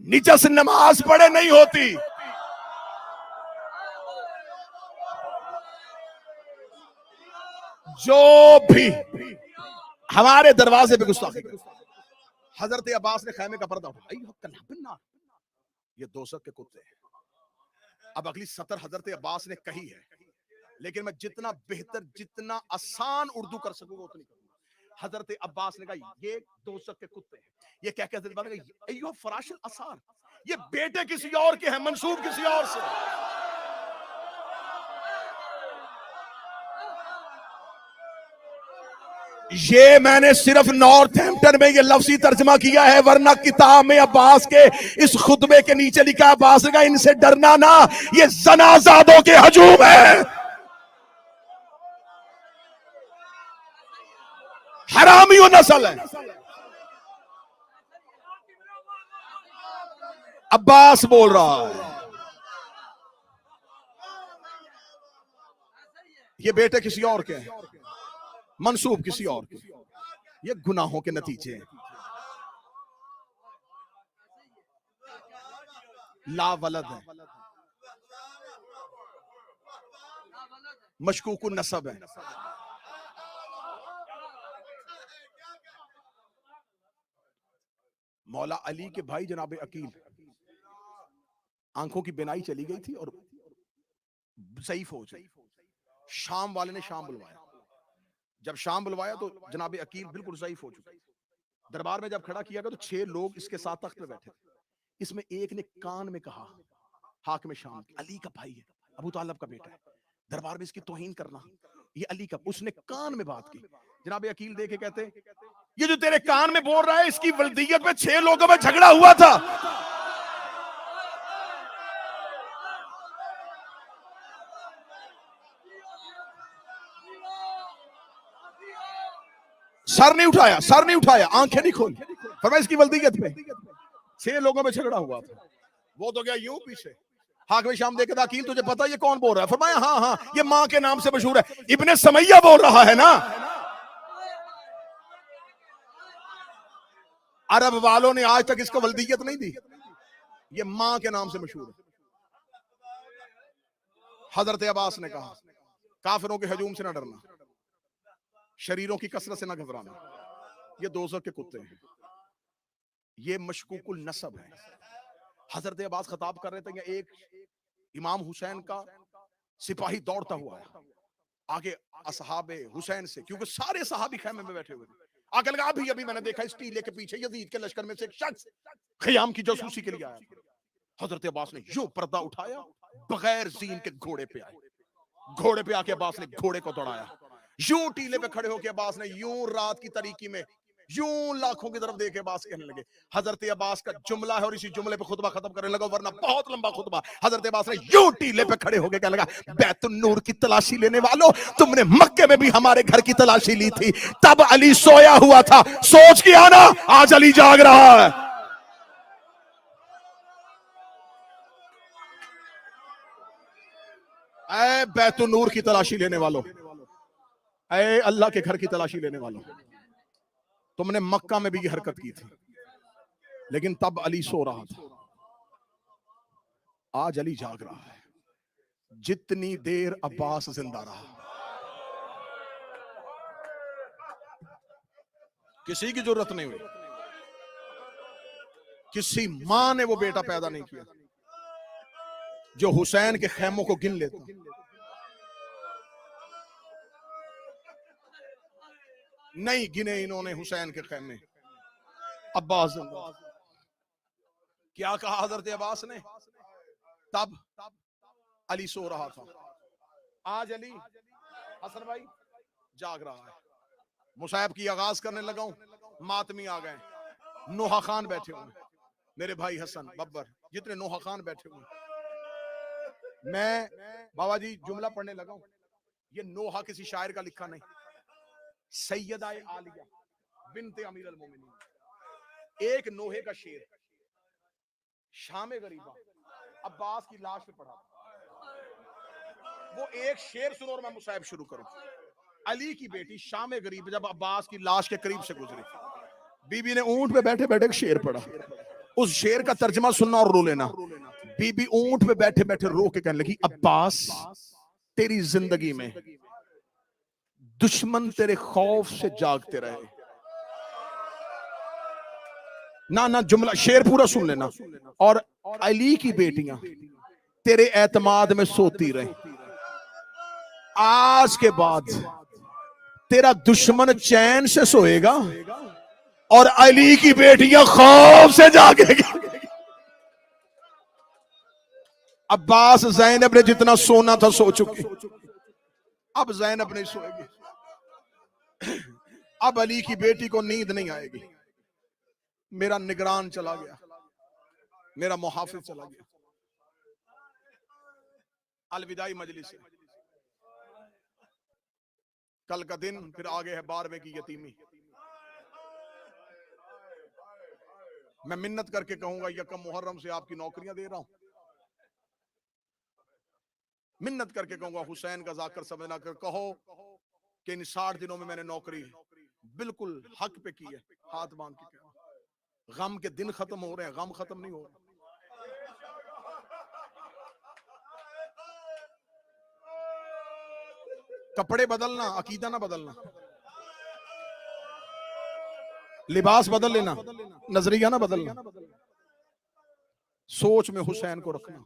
نجس نماز پڑھے نہیں ہوتی. جو بھی ہمارے دروازے پہ گستاخی کرے. حضرت عباس نے خیمے کا پردہ اٹھایا، یہ دوزخ کے کتے ہیں. اب اگلی سطر حضرت عباس نے کہی ہے، لیکن میں جتنا بہتر جتنا آسان اردو کر سکوں گا اتنی کروں گا. حضرت عباس نے کہا یہ دوزخ کے کتے ہیں. یہ کہہ کے حضرت عباس نے کہا ایھا فراش الاسار، یہ بیٹے کسی اور کے ہیں، منسوب کسی اور سے. یہ میں نے صرف نارتھ ہیمپٹن میں یہ لفظی ترجمہ کیا ہے، ورنہ کتاب میں عباس کے اس خطبے کے نیچے لکھا عباس نے کہا ان سے ڈرنا نہ، یہ زنازادوں کے ہجوم ہے، حرامی و نسل ہے. عباس بول رہا ہے یہ بیٹے کسی اور کے ہیں، منسوب کسی اور کے، یہ گناہوں کے نتیجے ہیں. لا ولد ہے، مشکوک النسب ہے. مولا علی کے بھائی جناب عقیل آنکھوں کی بینائی چلی گئی تھی اور ضعیف ہو گئی. شام والے نے شام بلوایا، جب شام بلوایا تو جناب عقیل بالکل ضعیف ہو چکے. دربار میں جب کھڑا کیا گیا تو 6 لوگ اس کے ساتھ تخت پہ بیٹھے تھے. اس میں ایک نے کان میں کہا، حاکم شام علی کا بھائی ہے، ابو طالب کا بیٹا ہے، دربار میں اس کی توہین کرنا، یہ علی کا. اس نے کان میں بات کی. جناب عقیل دیکھے کہتے یہ جو تیرے کان میں بول رہا ہے اس کی ولدیت میں 6 لوگوں میں جھگڑا ہوا تھا. سر نہیں اٹھایا، آنکھیں نہیں کھولی. فرمایا اس کی ولدیت پہ 6 لوگوں میں جھگڑا ہوا تھا. وہ تو گیا یوں پیچھے. حاکم شام دیکھے تھا عقیل تجھے پتا یہ کون بول رہا ہے؟ فرمایا ہاں یہ ماں کے نام سے مشہور ہے، ابن سمیہ بول رہا ہے نا. عرب والوں نے آج تک اس کو ولدیت نہیں دی، یہ ماں کے نام سے مشہور ہے. حضرت عباس نے کہا کافروں کے ہجوم سے نہ ڈرنا، شریروں کی کثرت سے نہ گھبرانا، یہ دوزخ کے کتے ہیں، یہ مشکوک النسب ہے. حضرت عباس خطاب کر رہے تھے کہ ایک امام حسین کا سپاہی دوڑتا ہوا ہے آگے اصحاب حسین سے، کیونکہ سارے صحابی خیمے میں بیٹھے ہوئے تھے. آگے لگا ابھی میں نے دیکھا اس ٹیلے کے پیچھے یزید کے لشکر میں سے ایک شخص خیام کی جاسوسی کے لیے آیا. حضرت عباس نے یوں پردہ اٹھایا، بغیر زین کے گھوڑے پہ آئے. گھوڑے پہ آ کے عباس نے گھوڑے کو دوڑایا، یوں ٹیلے پہ کھڑے ہو کے عباس نے یوں رات کی تاریکی میں یوں لاکھوں کی طرف دیکھ عباس کہنے لگے. حضرت عباس کا جملہ ہے اور اسی جملے پہ خطبہ ختم کرنے لگا، ورنہ بہت لمبا خطبہ. حضرت عباس نے یوں ٹیلے پہ کھڑے ہو کے کہنے لگا بیت النور کی تلاشی لینے والوں، تم نے مکے میں بھی ہمارے گھر کی تلاشی لی تھی، تب علی سویا ہوا تھا، سوچ کے آنا آج علی جاگ رہا ہے. اے بیت النور کی تلاشی لینے والوں، اے اللہ کے گھر کی تلاشی لینے والوں، تم نے مکہ میں بھی یہ حرکت کی تھی، لیکن تب علی سو رہا تھا، آج علی جاگ رہا ہے. جتنی دیر عباس زندہ رہا کسی کی ضرورت نہیں ہوئی، کسی ماں نے وہ بیٹا پیدا نہیں کیا جو حسین کے خیموں کو گن لیتا. نہیں گنے انہوں نے حسین کے خیمے. عباس زندہ. کیا کہا حضرت عباس نے؟ تب علی سو رہا تھا، آج علی. حسن بھائی جاگ رہا ہے. مصائب کی آغاز کرنے لگا ہوں, ماتمی آ گئے, نوحہ خان بیٹھے ہوئے, میرے بھائی حسن ببر جتنے نوحہ خان بیٹھے ہوئے. میں بابا جی جملہ پڑھنے لگا ہوں, یہ نوحہ کسی شاعر کا لکھا نہیں, سیدہ عالیہ بنت امیر المومنین, ایک نوحے کا شعر شام غریبہ عباس کی لاش پہ پڑھا. وہ ایک شعر سنو اور میں مصائب شروع کروں. علی کی بیٹی شام غریب جب عباس کی لاش کے قریب سے گزری, بی بی نے اونٹ پہ بیٹھے بیٹھے ایک شعر پڑھا. اس شعر کا ترجمہ سننا اور رو لینا. بی بی اونٹ پہ بیٹھے بیٹھے رو کے کہنے لگی, عباس تیری زندگی میں دشمن تیرے خوف سے جاگتے رہے. نہ جملہ شعر پورا سن لینا. اور علی کی بیٹیاں تیرے اعتماد میں سوتی رہے. آج کے بعد تیرا دشمن چین سے سوئے گا اور علی کی بیٹیاں خوف سے جاگے گی. عباس زینب نے جتنا سونا تھا سو چکی, اب زینب نہیں سوئے گی. اب علی کی بیٹی کو نیند نہیں آئے گی. میرا نگران چلا گیا, میرا محافظ چلا گیا. الوداعی مجلس ہے, کل کا دن پھر آگے ہے 12ویں کی یتیمی. میں منت کر کے کہوں گا یکم محرم سے آپ کی نوکریاں دے رہا ہوں. منت کر کے کہوں گا حسین کا ذاکر سمجھنا کر کہو کہ ان 60 دنوں میں نے نوکری بالکل حق پہ کی ہے. ہاتھ باندھ کے کہو. غم کے دن ختم ہو رہے ہیں, غم ختم نہیں ہو رہا. کپڑے بدلنا, عقیدہ نہ بدلنا. لباس بدل لینا, نظریہ نہ بدلنا. سوچ میں حسین کو رکھنا.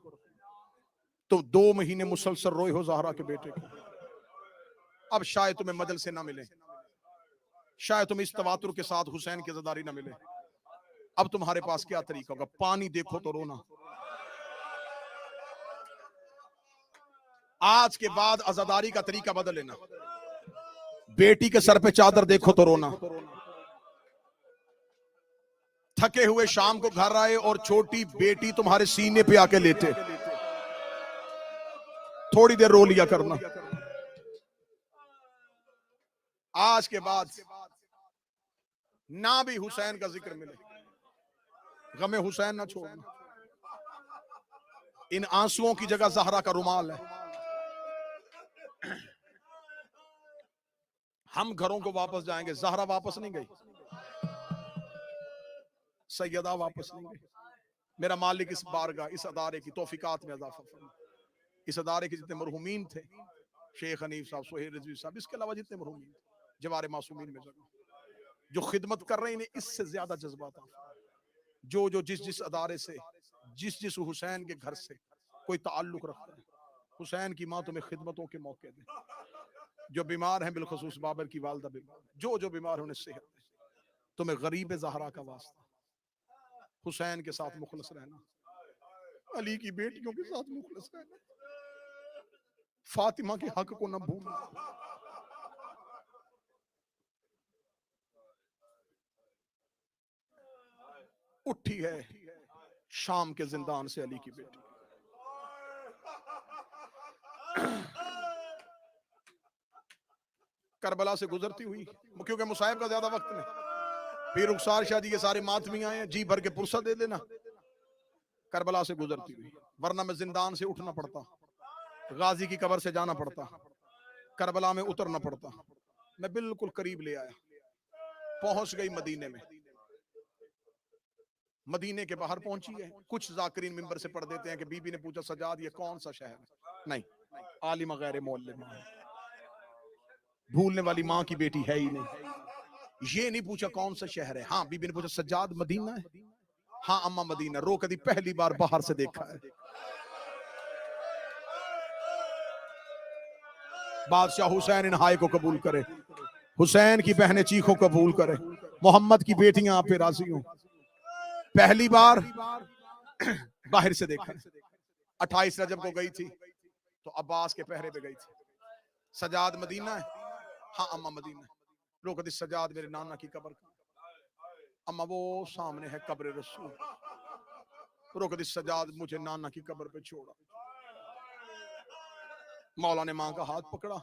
تو 2 مہینے مسلسل روئے ہو زہرا کے بیٹے کو. اب شاید تمہیں مجلسیں نہ ملے, شاید تم اس تواتر کے ساتھ حسین کی عزاداری نہ ملے. اب تمہارے پاس کیا طریقہ ہوگا؟ پانی دیکھو تو رونا. آج کے بعد عزاداری کا طریقہ بدل لینا. بیٹی کے سر پہ چادر دیکھو تو رونا. تھکے ہوئے شام کو گھر آئے اور چھوٹی بیٹی تمہارے سینے پہ آ کے لیٹے, تھوڑی دیر رو لیا کرنا. آج کے بعد نہ بھی حسین کا ذکر ملے, غم حسین نہ چھوڑنا. ان آنسوؤں کی جگہ زہرا کا رومال ہے. ہم گھروں کو واپس جائیں گے, زہرا واپس نہیں گئی, سیدہ واپس نہیں گئی. میرا مالک اس بارگاہ, اس ادارے کی توفیقات میں اضافہ فرما. اس ادارے کے جتنے مرحومین تھے, شیخ حنیف صاحب, سہیل رضوی صاحب, اس کے علاوہ جتنے مرحومین تھے, جوار معصومین میں جگہ جو خدمت کر رہے ہیں, انہیں اس سے زیادہ جذبات آتا. جو جس ادارے سے, جس حسین کے گھر سے کوئی تعلق رکھتا ہے, حسین کی ماں تمہیں خدمتوں کے موقع دے. جو بیمار ہیں, بالخصوص بابر کی والدہ بیمار, جو بیمار ہیں انہیں صحت دے. تمہیں غریب زہرا کا واسطہ, حسین کے ساتھ مخلص رہنا, علی کی بیٹیوں کے ساتھ مخلص رہنا, فاطمہ کے حق کو نہ بھولنا. اٹھی ہے شام کے زندان سے علی کی بیٹی. کربلا سے گزرتی ہوئی, کیونکہ مصائب کا زیادہ وقت نہیں. پھر رخسار شاہ جی کے سارے ماتمی آئے ہیں, جی بھر کے پرسہ دے دینا. کربلا سے گزرتی ہوئی, ورنہ میں زندان سے اٹھنا پڑتا, غازی کی قبر سے جانا پڑتا, کربلا میں اترنا پڑتا. میں بالکل قریب لے آیا, پہنچ گئی مدینے میں. مدینے کے باہر پہنچی ہے. کچھ ذاکرین ممبر سے پڑھ دیتے ہیں کہ بی بی نے پوچھا سجاد یہ کون سا شہر ہے؟ نہیں, عالمہ غیر معلمہ, بھولنے والی ماں کی بیٹی ہے ہی نہیں. یہ نہیں پوچھا کون سا شہر ہے. ہاں بی بی نے پوچھا سجاد مدینہ ہے؟ ہاں اماں مدینہ. رو کدی پہلی بار باہر سے دیکھا ہے. بادشاہ حسین ان ہائے کو قبول کرے, حسین کی بہنیں چیخوں قبول کرے, محمد کی بیٹیاں آپ پہ راضی ہوں. پہلی بار باہر سے دیکھا. 28 رجب کو گئی تھی تو عباس کے پہرے پہ گئی تھی. سجاد مدینہ ہے, ہاں اما مدینہ. روک دی سجاد میرے نانا کی قبر کا. اما وہ سامنے ہے قبر رسول. روک دی سجاد مجھے نانا کی قبر پہ چھوڑا. مولا نے ماں کا ہاتھ پکڑا,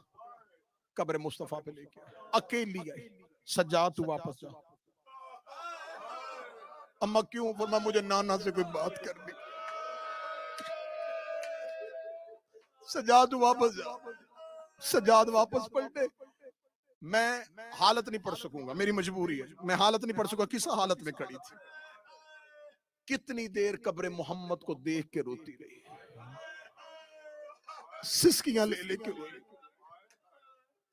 قبر مصطفیٰ پہ لے کے اکیلی آئی. سجاد تو واپس جا. اما کیوں؟ فرمایا مجھے نانا سے کوئی بات کرنی. سجاد واپس جا. سجاد واپس پلٹے. میں حالت نہیں پڑھ سکوں گا, میری مجبوری ہے, میں حالت نہیں پڑھ سکوں گا. کس حالت میں کھڑی تھی, کتنی دیر قبر محمد کو دیکھ کے روتی رہی, سسکیاں لے لے کے روئی.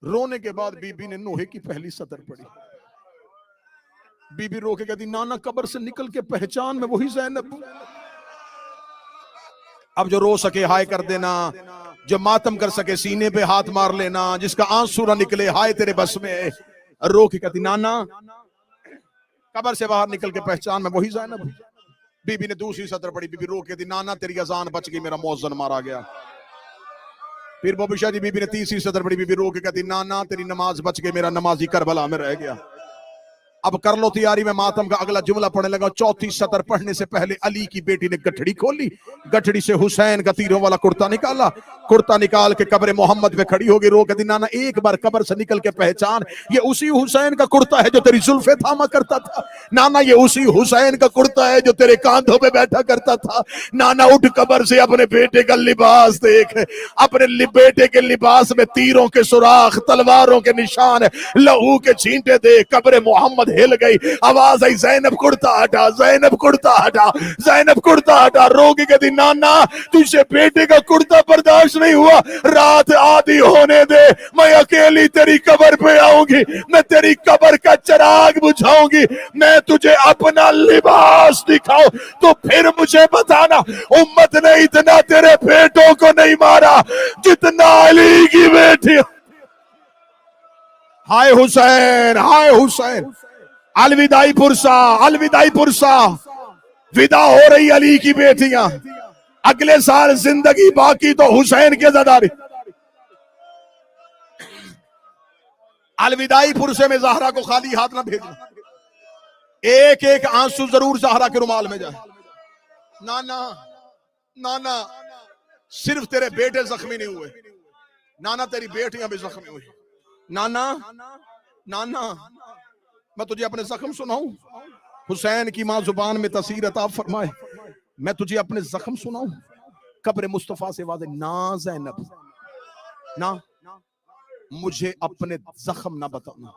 رونے کے بعد بی بی نے نوحے کی پہلی سطر پڑھی. بی بی رو کے کہتی نانا قبر سے نکل کے پہچان میں وہی زینب. اب جو رو سکے ہائے کر دینا, جو ماتم کر سکے سینے پہ ہاتھ مار لینا, جس کا آنسو نہ نکلے ہائے تیرے بس میں. رو کے کہتی نانا قبر سے باہر نکل کے پہچان میں وہی زینب. بی بی نے دوسری سطر پڑھی. بی بی رو کے کہتی نانا تیری اذان بچ گئی, میرا مؤذن مارا گیا. پھر بابو شاہ جی بی بی نے تیسری سطر پڑھی. بی بی رو کے کہتی نانا تیری نماز بچ گئی, میرا نمازی کربلا میں رہ گیا. اب کر لو تیاری, میں ماتم کا اگلا جملہ پڑھنے لگا. چوتھی سطر پڑھنے سے پہلے علی کی بیٹی نے گٹھڑی کھولی, گٹھڑی سے حسین کا تیروں والا کرتا نکالا, کرتا نکال کے قبر محمد پہ کھڑی ہوگی. رو کہتی نانا ایک بار قبر سے نکل کے پہچان, یہ اسی حسین کا کرتا ہے جو تیری زلفیں تھاما کرتا تھا. نانا یہ اسی حسین کا کرتا ہے جو تیرے کاندھوں پہ بیٹھا کرتا تھا. نانا اٹھ قبر سے اپنے بیٹے کا لباس دیکھ, اپنے بیٹے کے لباس میں تیروں کے سوراخ, تلواروں کے نشان, لہو کے چھینٹے دیکھ. قبر محمد ہل گئی, آواز آئی زینب کرتا ہٹا, زینب کرتا ہٹا, زینب کرتا ہٹا. رو کے کہتی نانا تجھے بیٹے کا کرتا برداشت نہیں ہوا, رات آدھی ہونے دے, میں اکیلی تیری قبر پہ آؤں گی, میں تیری قبر کا چراغ بجھاؤں گی, میں تجھے اپنا لباس دکھاؤں تو پھر مجھے بتانا. امت نے اتنا تیرے بیٹوں کو نہیں مارا جتنا علی کی بیٹی. ہائے حسین, ہائے حسین. الوداعی پرسا, الوداعی پرسا. ودا ہو رہی علی کی بیٹیاں, اگلے سال زندگی باقی تو حسین کے زداری. الوداعی پرسے میں زہرا کو خالی ہاتھ نہ بھیجنا, ایک ایک آنسو ضرور زہرا کے رومال میں جائے. نانا نانا صرف تیرے بیٹے زخمی نہیں ہوئے, نانا تیری بیٹیاں بھی زخمی ہوئی. نانا نانا میں تجھے اپنے زخم سناؤں, حسین کی ماں زبان میں تاثیر عطا فرمائے, میں تجھے اپنے زخم سناؤں. قبر مصطفیٰ سے واضح, نا زینب نا, مجھے اپنے زخم نہ بتانا.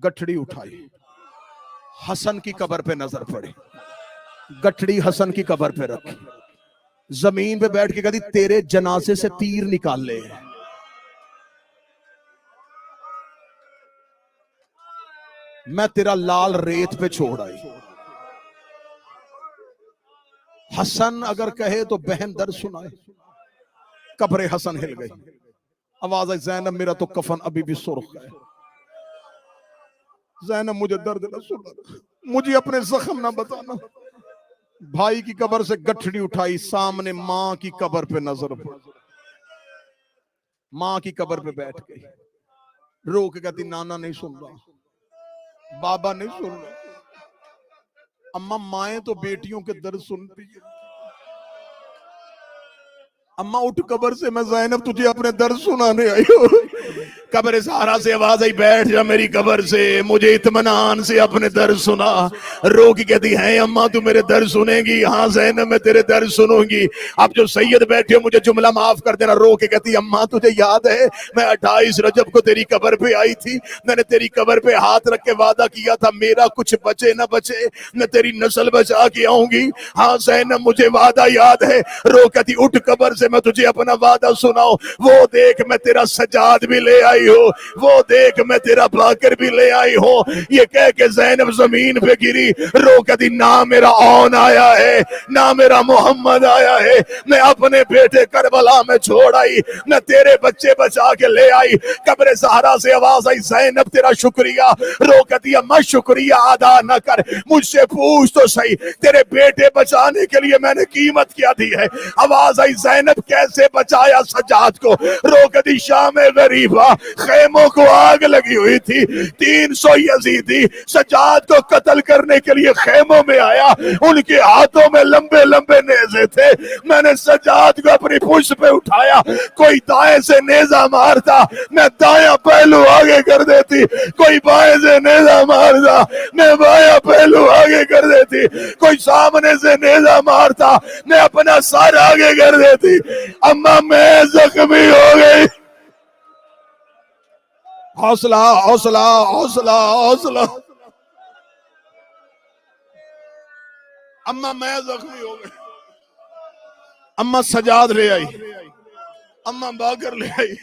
گٹھڑی اٹھائی, حسن کی قبر پہ نظر پڑی, گٹھڑی حسن کی قبر پہ رکھی, زمین پہ بیٹھ کے کہتی تیرے جنازے سے تیر نکال لے. میں تیرا لال ریت پہ چھوڑ آئی. حسن اگر کہے تو بہن در سنائے. قبر حسن ہل گئی, آواز آئی زینب میرا تو کفن ابھی بھی سرخ ہے. زینب مجھے درد نہ سنا, مجھے اپنے زخم نہ بتانا. بھائی کی قبر سے گٹھڑی اٹھائی, سامنے ماں کی قبر پہ نظر پڑ, ماں کی قبر پہ بیٹھ گئی. رو کے کہتی نانا نہیں سن رہا, بابا نہیں سن رہا. اماں مائیں تو بیٹیوں کے درد سنتی ہیں. اماں اٹھ قبر سے, میں زینب تجھے اپنے درد سنانے آئی ہوں. قبر زہرا سے آواز آئی بیٹھ جا میری قبر سے, مجھے اطمینان سے اپنے درد سنا. رو کی کہتی ہے اماں تو میرے درد سنیں گی؟ ہاں زینب میں تیرے درد سنوں گی. اب جو سید بیٹھے ہو مجھے جملہ معاف کر دینا. رو کے کہتی اماں تجھے یاد ہے میں 28 رجب کو تیری قبر پہ آئی تھی, میں نے تیری قبر پہ ہاتھ رکھ کے وعدہ کیا تھا میرا کچھ بچے نہ بچے میں تیری نسل بچا کے آؤں گی. ہاں زینب مجھے وعدہ یاد ہے. رو کہتی اٹھ قبر سے, میں تجھے اپنا وعدہ سناؤں. وہ دیکھ میں تیرا سجاد بھی لے آئی ہوں, وہ دیکھ میں تیرا باکر بھی لے آئی ہوں. یہ کہہ کے زینب زمین پہ گری. رو کہتی نہ میرا اون آیا ہے, نہ میرا محمد آیا ہے, میں اپنے بیٹے کربلا میں چھوڑ آئی, میں تیرے بچے بچا کے لے آئی. قبر زہرا سے آواز آئی زینب تیرا شکریہ. رو کہتی میں شکریہ ادا نہ کر, مجھ سے پوچھ تو صحیح تیرے بیٹے بچانے کے لیے میں نے قیمت کیا دی ہے. آواز آئی زینب کیسے بچایا سجاد کو؟ رو کہتی شام غریبہ خیموں کو آگ لگی ہوئی تھی، 300 یزیدی سجاد کو قتل کرنے کے لیے خیموں میں آیا، ان کے ہاتھوں میں لمبے لمبے نیزے تھے، میں نے سجاد کو اپنی پشت پہ اٹھایا، کوئی دائیں سے نیزہ مارتا میں دایاں پہلو آگے کر دیتی، کوئی بائیں سے نیزہ مارتا میں بایاں پہلو آگے کر دیتی، کوئی سامنے سے نیزہ مارتا میں اپنا سر آگے کر دیتی۔ اما میں زخمی ہو گئی۔ حوصلہ حوصلہ حوصلہ حوصلہ۔ اما میں زخمی ہو گئی، اما سجاد لے آئی، اما باکر لے آئی،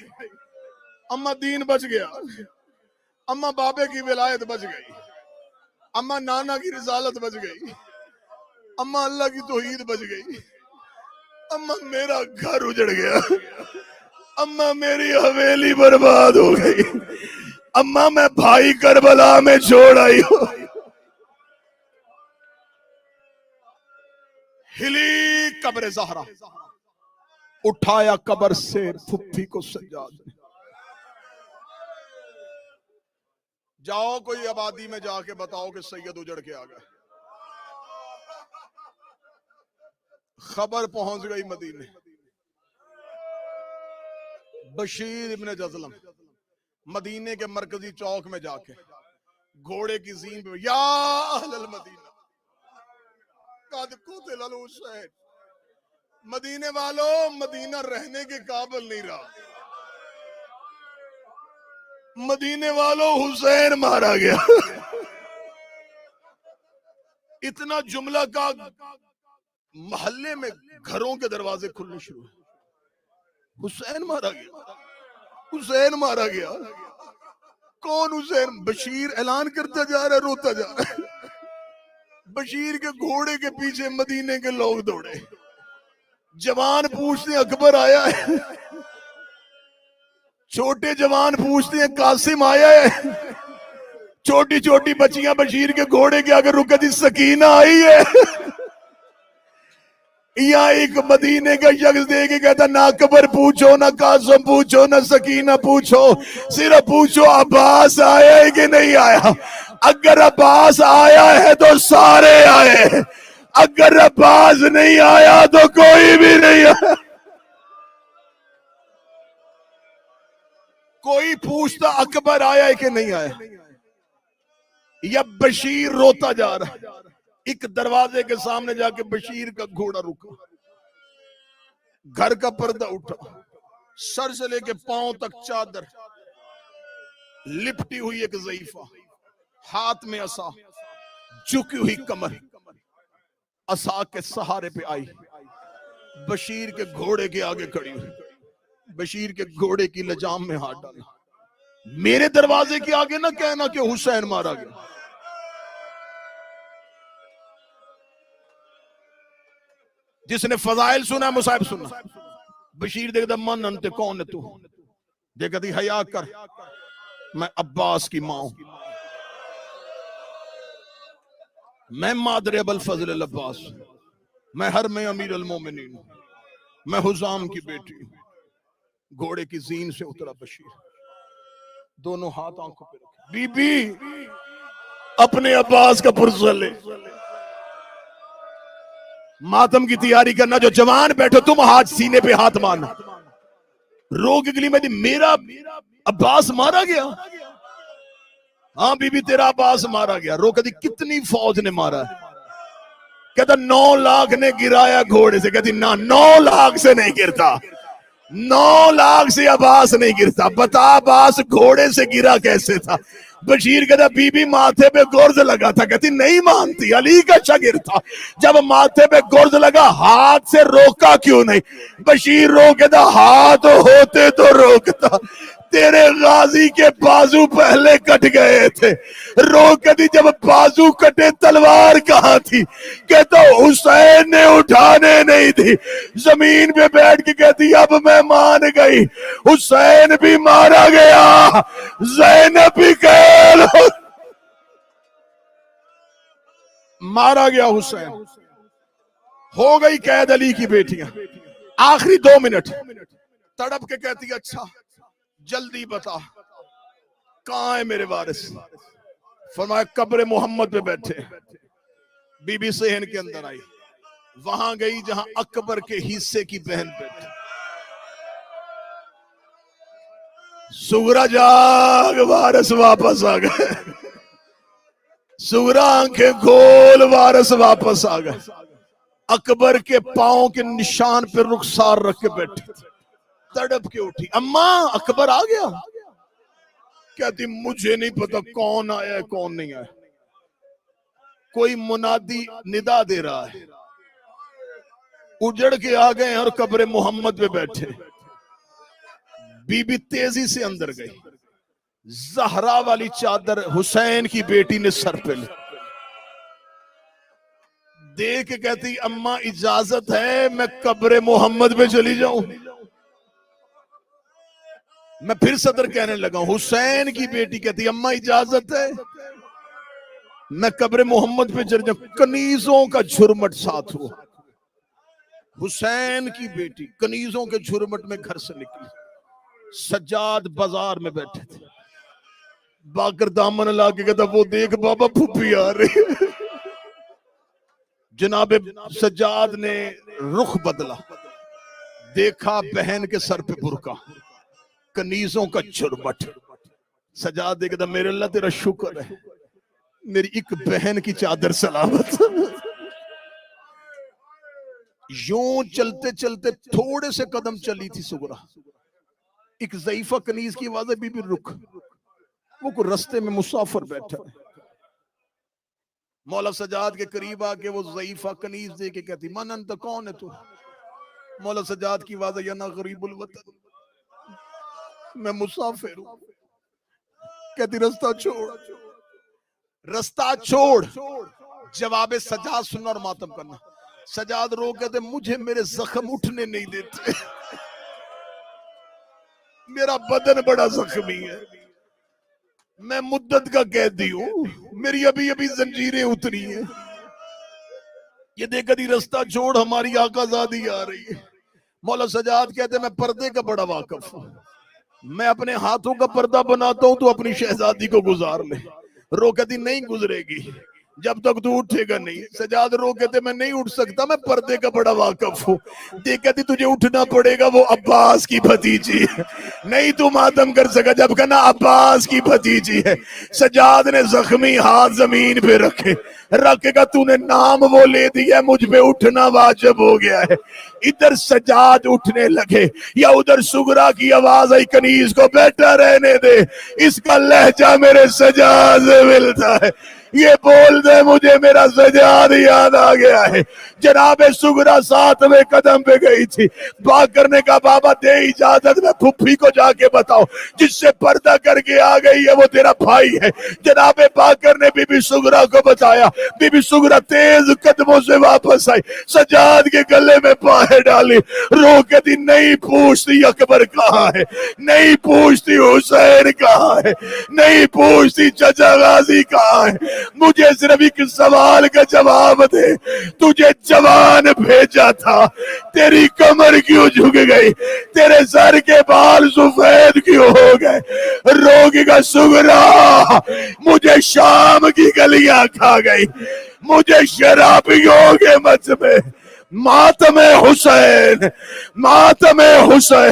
اما دین بچ گیا، اما بابے کی ولایت بچ گئی، اما نانا کی رسالت بچ گئی، اما اللہ کی توحید بچ گئی، اما میرا گھر اجڑ گیا، اما میری حویلی برباد ہو گئی، اما میں بھائی کربلا میں چھوڑ آئی ہوں۔ ہلی قبر زہرا، اٹھایا قبر سے پھپھی کو سجاد نے۔ جاؤ کوئی آبادی میں جا کے بتاؤ کہ سید اجڑ کے آ گئے۔ خبر پہنچ گئی مدینے۔ بشیر ابن جزلم مدینے کے مرکزی چوک میں جا کے گھوڑے کی زین پہ، یا اہل المدینہ قد قتل الحسین، مدینے والوں مدینہ رہنے کے قابل نہیں رہا، مدینے والوں حسین مارا گیا۔ اتنا جملہ کا محلے میں گھروں کے دروازے کھلنے شروع ہوئے، حسین مارا گیا، حسین مارا گیا۔ کون حسین؟ بشیر اعلان کرتا جا رہا ہے، روتا جا رہا ہے۔ بشیر کے گھوڑے کے پیچھے مدینے کے لوگ دوڑے، جوان پوچھتے ہیں اکبر آیا ہے، چھوٹے جوان پوچھتے ہیں قاسم آیا ہے، چھوٹی چھوٹی بچیاں بشیر کے گھوڑے کے آگے رکتی سکینہ آئی ہے۔ یا ایک مدینے کا شخص دے کے کہتا نہ اکبر پوچھو، نہ قاسم پوچھو، نہ سکینہ پوچھو، صرف پوچھو عباس آیا ہے کہ نہیں آیا۔ اگر عباس آیا ہے تو سارے آئے، اگر عباس نہیں آیا تو کوئی بھی نہیں آیا۔ کوئی پوچھتا اکبر آیا ہے کہ نہیں آیا، یا بشیر روتا جا رہا ہے۔ ایک دروازے کے سامنے جا کے بشیر کا گھوڑا رکا، گھر کا پردہ اٹھا، سر سے لے کے پاؤں تک چادر، لپٹی ہوئی ایک ضعیفہ، ہاتھ میں عصا، جھکی ہوئی کمر، عصا کے سہارے پہ آئی، بشیر کے گھوڑے کے آگے کھڑی ہوئی، بشیر کے گھوڑے کی لجام میں ہاتھ ڈالا۔ میرے دروازے کے آگے نہ کہنا کہ حسین مارا گیا۔ جس نے فضائل سنا مصائب سنا، بشیر دیکھتا من انتے کون ہے تو، دیکھتا تھی حیا کر، میں عباس کی ماں ہوں، میں مادر ابو الفضل العباس، میں حرم امیر المومنین ہوں، میں حزام کی بیٹی ہوں۔ گھوڑے کی زین سے اترا بشیر، دونوں ہاتھ آنکھوں پہ رکھے، بی بی اپنے عباس کا پرزہ لے، ماتم کی تیاری کرنا، جو جوان بیٹھو تم ہاتھ سینے پہ ہاتھ مارنا، رو کے گلی میں دی میرا عباس مارا گیا۔ ہاں بی بی تیرا عباس مارا گیا۔ رو کے دی کتنی فوج نے مارا ہے؟ کہتا 9 لاکھ نے گرایا گھوڑے سے۔ کہتی نہ 9 لاکھ سے نہیں گرتا، 9 لاکھ سے عباس نہیں گرتا، بتا عباس گھوڑے سے گرا کیسے تھا؟ بشیر کہتا بی بی ماتھے پہ گرز لگا تھا۔ کہتی نہیں مانتی، علی کا شاگرد تھا، جب ماتھے پہ گرز لگا ہاتھ سے روکا کیوں نہیں؟ بشیر رو کہتا ہاتھ ہوتے تو روکتا، تیرے غازی کے بازو پہلے کٹ گئے تھے۔ رو کہتی جب بازو کٹے تلوار کہاں تھی؟ کہتا حسین نے اٹھانے نہیں تھی۔ زمین پہ بیٹھ کے کہتی اب میں مان گئی، حسین بھی مارا گیا، زینب بھی قید مارا گیا، حسین ہو گئی قید علی کی بیٹیاں۔ آخری 2 منٹ تڑپ کے کہتی اچھا جلدی بتا کہاں ہے میرے وارث؟ فرمایا قبر محمد پہ بیٹھے. بی بی صحن کے اندر آئی، وہاں گئی جہاں اکبر کے حصے کی بہن بیٹھی. سغرا جاگ، وارث واپس آ گئے. سغرا آنکھیں کھول، وارث واپس آ گئے. اکبر کے پاؤں کے نشان پہ رخسار رکھ کے بیٹھے، تڑپ کے اٹھی. اماں اکبر آ گیا؟ کہتی مجھے نہیں پتا کون آیا ہے کون نہیں آیا. کوئی منادی ندا دے رہا ہے. اجڑ کے آ گئے اور قبر محمد پہ بیٹھے. بی بی تیزی سے اندر گئی. زہرا والی چادر حسین کی بیٹی نے سر پہ لی. دیکھ کے کہتی اماں اجازت ہے میں قبر محمد پہ چلی جاؤں؟ میں پھر صدر کہنے لگا. حسین کی بیٹی کہتی اماں اجازت ہے میں قبر محمد پہ چلی جاؤں؟ کنیزوں کا جھرمٹ ساتھ ہوا. حسین کی بیٹی کنیزوں کے جھرمٹ میں گھر سے نکلی. سجاد بازار میں بیٹھے تھے. باکر دامن لا کے کہتا وہ دیکھ بابا پھوپھی آ رہی ہے. جناب سجاد نے رخ بدلا، دیکھا بہن کے سر پہ برقع، کنیزوں کا جھرمٹ. سجاد دیکھتا میرے اللہ تیرا شکر ہے میری ایک بہن کی چادر سلامت. یوں چلتے چلتے تھوڑے سے قدم چلی تھی سغرا. ایک ضعیفہ کنیز کی آواز ہے بی بی رک. وہ کوئی رستے میں مسافر بیٹھا ہے. مولا سجاد کے قریب آ کے وہ ضعیفہ کنیز دے کے کہتی من انت، کون ہے تو؟ مولا سجاد کی آواز ہے یا نا غریب الوطن، میں مسافر ہوں. کہتی رستہ چھوڑ، رستہ چھوڑ. جواب سجاد سننا اور ماتم کرنا. سجاد رو کہتے مجھے میرے زخم اٹھنے نہیں دیتے، میرا بدن بڑا زخمی ہے، میں مدت کا قیدی ہوں، میری ابھی ابھی زنجیریں اتری ہیں. یہ دیکھ دی رستہ چھوڑ، ہماری آقا زادی آ رہی ہے. مولا سجاد کہتے میں پردے کا بڑا واقف ہوں، میں اپنے ہاتھوں کا پردہ بناتا ہوں تو اپنی شہزادی کو گزار لے. رو کہتی نہیں گزرے گی جب تک تو اٹھے گا نہیں. سجاد رو کہتے میں نہیں اٹھ سکتا، میں پردے کا بڑا واقف ہوں. دیکھ کہتی تجھے اٹھنا پڑے گا، وہ عباس کی بھتیجی ہے، نہیں تو ماتم کر سکا جب کہنا عباس کی بھتیجی ہے. سجاد نے زخمی ہاتھ زمین پہ رکھے، رکھے گا تو نے نام وہ لے دیا، مجھ پہ اٹھنا واجب ہو گیا ہے. ادھر سجاد اٹھنے لگے یا ادھر سغرا کی آواز آئی کنیز کو بیٹھا رہنے دے، اس کا لہجہ میرے سجاد سے ملتا ہے. یہ بول دے مجھے میرا سجاد یاد آ گیا ہے. جناب سغرا 7ویں قدم پہ گئی تھی. باکر نے کہا بابا دے اجازت میں پھپھی کو جا کے بتاؤ جس سے پردہ کر کے آ گئی ہے وہ تیرا بھائی ہے. جناب باکر نے بی بی سغرا کو بتایا. بی بی سغرا تیز قدموں سے واپس آئی، سجاد کے گلے میں پائے ڈالی، رو کے دی نہیں پوچھتی اکبر کہاں ہے، نہیں پوچھتی حسین کہاں ہے، نہیں پوچھتی چچا غازی کہاں ہے. مجھے صرف ایک سوال کا جواب دے، تجھے جوان بھیجا تھا، تیری کمر کیوں جھک گئی، تیرے سر کے بال سفید کیوں ہو گئے؟ روگی کا سغرا مجھے شام کی گلیاں کھا گئی، مجھے شرابیوں کے مجمع، ماتم حسین، ماتم حسین.